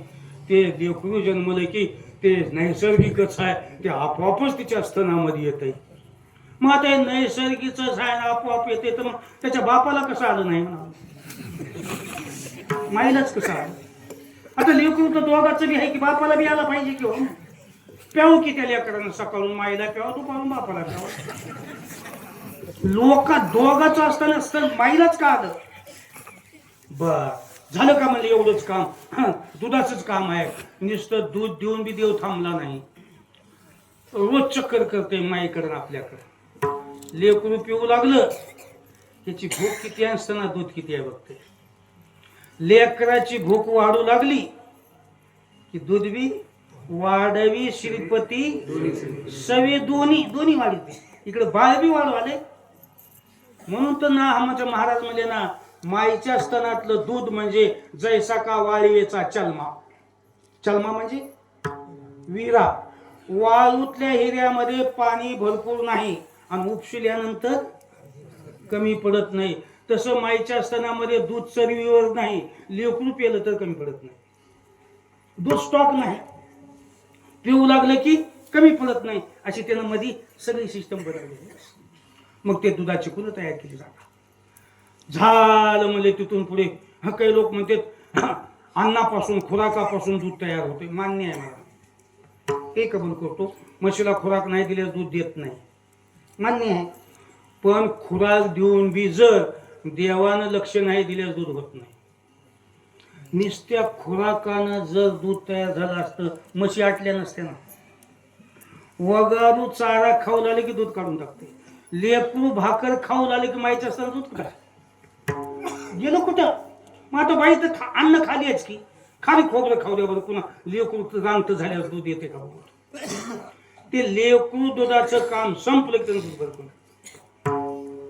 ते लेकरू जन्मलं की ते नैसर्गिकच आहे, ते आपोआपच तिच्या स्तनामध्ये येत. मग आता हे नैसर्गिकच आहे, आपोआप येते, तर मग त्याच्या बापाला कसं आलं नाही म्हणा, माईलाच कसं आलं? आता लेकरू तर दोघांचं बी आहे की बापाला बी आला पाहिजे की हो. प्याऊ की त्या लेकरांना, सकाळून माईला प्यावं, दुपारून बापाला प्यावं. लोक दोघांचं असताना असतं, माईलाच का आलं? बर झालं का म्हणजे एवढंच काम? दुधाचंच काम आहे. नुसतं दूध देऊन बी देव थांबला नाही. रोज चक्कर करते माईकडं आपल्याकडं. लेकरू पिऊ लागलं, त्याची भूक किती असताना दूध किती आहे बघते. लेकराची भूक वाढू लागली की दूध बी वाढवी, श्रीपती सवे दोन्ही वाढते. इकडे बाळ बी वाढू आले. म्हणून तर ना आमच्या महाराज म्हणजे ना, माईच्या स्तनातलं दूध म्हणजे जैसा का वाळीचा चलमा. चलमा म्हणजे विरा. वाळूतल्या हिऱ्यामध्ये पाणी भरपूर नाही आणि उपशिल्यानंतर कमी पडत नाही. तसं माईच्या स्तनामध्ये दूध चरवीवर नाही, लेकरू पेलं तर कमी पडत नाही. दूध स्टॉक नाही, पिऊ लागलं की कमी पडत नाही, अशी त्यानं मध्ये सगळी सिस्टम बनवली. मग ते दुधाची कुलं तयार केली जातात. झालं म्हणजे तिथून पुढे काही लोक म्हणतात अन्नापासून, खुराकापासून दूध तयार होते. मान्य आहे मला, ते कबूल करतो. म्हशीला खुराक नाही दिल्यास दूध देत नाही, मान्य आहे. पण खुराक देऊन बी जर देवानं लक्ष नाही दिल्यास दूध होत नाही. नुसत्या खुराकानं जर दूध तयार झालं असतं, म्हशी आटल्या नसत्या ना. वगारू चारा खाऊ लागले की दूध काढून टाकते. लेकरू भाकर खाऊ लागले की माईचं असताना दूध कुठं गेलं कुठं? मग आता बाई तर अन्न खालीच की, खाली खोबरं खाऊ द्या बरं, पुन्हा लेकरू रांगत झाल्यावर दूध येते का? ते लेकरू दुधाचं काम संपलं की त्यांचं दूध भरपूर.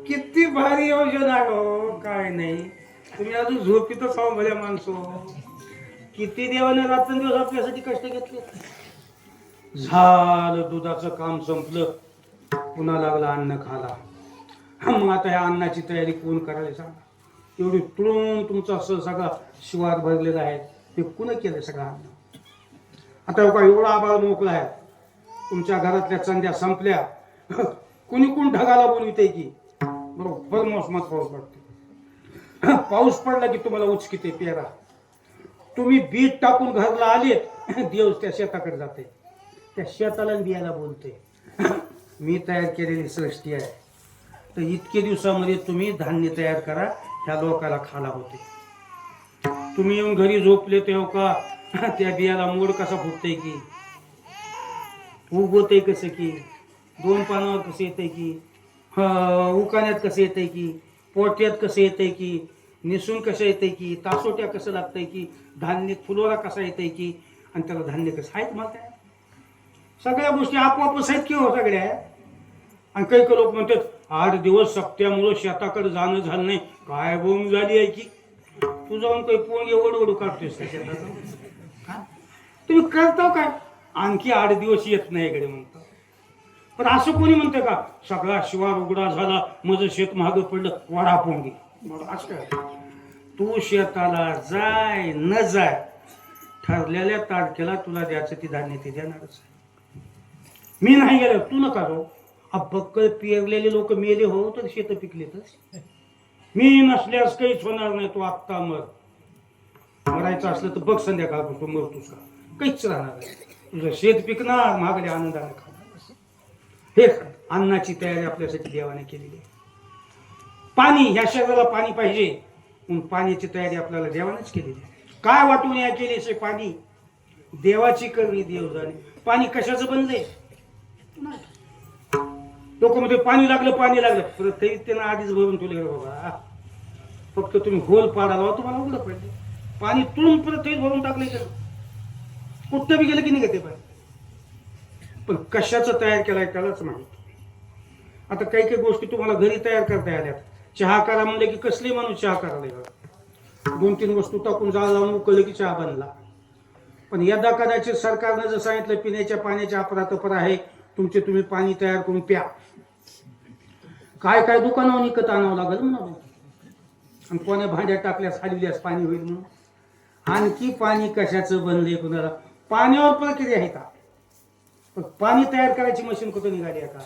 किती भारी योजना आहे हो. काय नाही, तुम्ही अजून झोपीतच आहो भल्या माणसो. किती देवाने रात्रंदिवस आपल्यासाठी कष्ट घेतले. झालं, दुधाचं काम संपलं, पुन्हा लागला अन्न खाला. मग आता ह्या अन्नाची तयारी कोण करायला सांगा. एवढी तुळून तुमचा असं सगळा शिवार भरलेला आहे, ते कुणं केलं सगळं अन्न. आता का एवढा आबाळ मोकळा आहे, तुमच्या घरातल्या चंद्या संपल्या, कुणी कोण ढगाला बोलविते की बरोबर मोसमात पाऊस पडते. पाऊस पडला की तुम्हाला उचकीते पेरा. तुम्ही बीट टाकून घरला आलेत, देव त्या शेताकडे जाते, त्या शेताला बियाला बोलते मी तयार केलेली सृष्टी आहे, तर इतके दिवसामध्ये तुम्ही धान्य तयार करा, ह्या लोकाला खाला होते. तुम्ही येऊन घरी झोपले तेव्हा का त्या बियाला मोड कसा फुटते की, उगवते कसं की, दोन पानावर कसं येते की, उकाण्यात कसं येते की, पोट्यात कसं येते की, निसून कसं येते की, तासोट्या कसं लागतंय की, धान्य फुलोरा कसा येते की, आणि त्याला धान्य कसं आहेत. मला काय सगळ्या गोष्टी आपोआपच आहेत किंवा सगळ्या. आणि काही काही लोक म्हणतात 8 दिवस सप्त्यामुळं शेताकडे जाणं झालं नाही. काय बोंब झाली आहे की, तू जाऊन काही पोंगे ओढवडू काढतोस त्या शेतात. तुम्ही करता काय, आणखी 8 दिवस येत नाही इकडे म्हणतो. पण असं कोणी म्हणतं का सगळा शिवार उघडा झाला, माझं शेत महाग पडलं, वाडा पोंगी. असं काय, तू शेताला जाय न जाय, ठरलेल्या तारखेला तुला द्यायचं ती धान्य ते देणारच. मी नाही गेलो तू नका जाऊ. बक्कळ पेरलेले लोक मेले हो तर शेत पिकलेतच. मी नसल्यास काहीच होणार नाही, तू आत्ता मर. मरायचं असलं तर बघ संध्याकाळपासून मरतोस का, काहीच राहणार नाही. तुझं शेत पिकणार, महागडे आनंदाने खाणार. हे अन्नाची तयारी आपल्यासाठी देवाने केलेली आहे. पाणी, ह्या शरीराला पाणी पाहिजे, म्हणून पाण्याची तयारी आपल्याला देवानेच केलेली आहे. काय वाटून या केली पाणी, देवाची करणी देव जाणे. पाणी कशाचं बनलंय, लोक मध्ये पाणी लागलं प्रत्येक त्यांना आधीच भरून ठेवले बाबा. फक्त तुम्ही होल पाडाला तुम्हाला उघडं पाहिजे. पाणी तुळून प्रत्येक भरून टाकले का कुठं बी गेलं की नाही ते पाहिजे. पण कशाचं तयार केलाय त्यालाच माहिती. आता काही काही गोष्टी तुम्हाला घरी तयार करता आल्यात. चहा करा म्हणले की कसली माणूस चहा करायला, 2-3 वस्तू टाकून जाळून उकळले की चहा बनला. पण यदा कदाचित सरकारनं जर सांगितलं पिण्याच्या पाण्याच्या अपरातपर आहे, तुमचे तुम्ही पाणी तयार करून प्या. काय काय दुकानावर विकत आणावं लागेल म्हणून, आणि कोण्या भांड्यात टाकल्यास हलविल्यास पाणी होईल म्हणून. आणखी पाणी कशाचं बनले कुणाला, पाण्यावर प्रक्रिया आहे का. पण पाणी तयार करायची मशीन कुठं निघाली आहे का,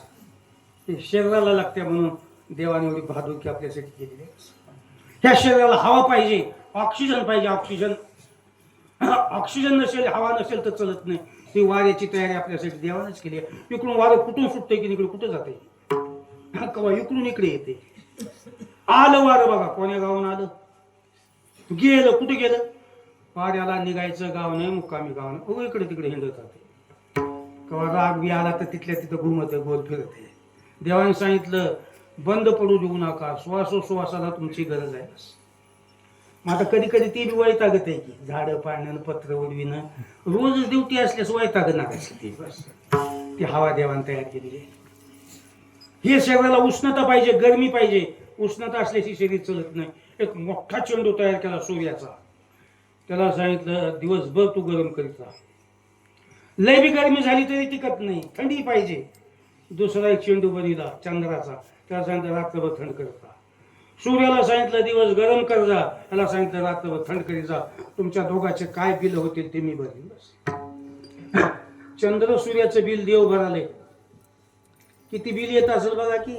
ते शरीराला लागते. म्हणून देवाने एवढी भादुकी आपल्यासाठी केलेली आहे. ह्या शरीराला हवा पाहिजे, ऑक्सिजन पाहिजे. ऑक्सिजन नसेल, हवा नसेल तर चलत नाही. ती वाऱ्याची तयारी आपल्यासाठी देवानेच केली आहे. इकडून वारं कुठून सुटतंय की इकडे कुठं जाते, कवा इकडून इकडे येते. आलं वारं बघा, कोण्या गावून आलं, गेलं कुठे गेलं. वाऱ्याला निघायचं गाव नाही, मुक्कामी गाव नाही, इकडे तिकडे हिंडत जाते. कवा राग बी आला तर तिथल्या तिथं घुमत गोल फिरते. देवाने सांगितलं बंद पडू देऊ नका, श्वासोश्वासाला तुमची गरज आहे. मग आता कधी कधी ती बी वैतागत आहे की, झाडं पाडणं, पत्र उडविणं, रोजच ड्युटी असल्यास वैतागणार ती हवा देवाने तयार केलेली आहे. हे शरीराला उष्णता पाहिजे, गरमी पाहिजे. उष्णता असल्याची शरीर चलत नाही. एक मोठा चेंडू तयार केला सूर्याचा, त्याला सांगितलं दिवसभर तू गरम करीत राहा. लय बी गरमी झाली तरी टिकत नाही, थंडी पाहिजे. दुसरा एक चेंडू बनविला चंद्राचा, त्याला सांगितलं रात्रभर थंड करत राहा. सूर्याला सांगितलं दिवस गरम कर जा, त्याला सांगितलं रात्रभर थंड करीत जा. तुमच्या दोघांचे काय बिल होतील ते मी भरेन. बस चंद्र सूर्याचं बिल देव भराले. किती बिल येत असेल बघा की,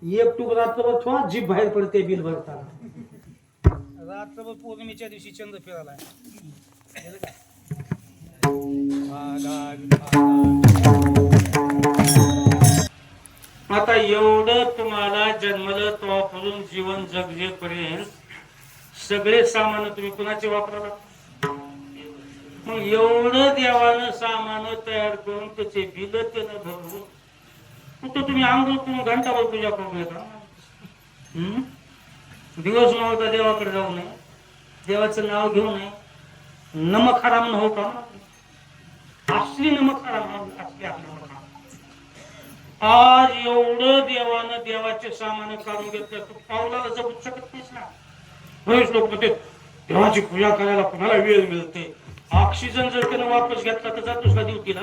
एक टूक रात्रभर थोडा जीभ बाहेर पडते बिल भरताना. रात्रभर पौर्णिमेच्या दिवशी चंद्र फिरायला. आता एवढं तुम्हाला जन्मलं तेव्हापासून जीवन जगजेपर्यंत सगळे सामान तुम्ही कुणाचे वापराला. मग एवढं देवानं सामान तयार करून त्याचे बिल त्यानं भरून फक्त तुम्ही आंघोळ करून घंटाभर पूजा करून येता. दिवस नव्हता देवाकडे जाऊ नये, देवाचं नाव घेऊ नये, नमक हराम हो का, असली नमक हराम असली ते आपल्याला बघा. आज एवढं देवानं देवाचे सामान काढून घेतलं तू पावलाला जगू शकत नाहीस ना. बरेच लोक म्हणते देवाची पूजा करायला कुणाला वेळ मिळते. ऑक्सिजन जर त्यानं वापस घेतला तर जातोस का ड्युटीला.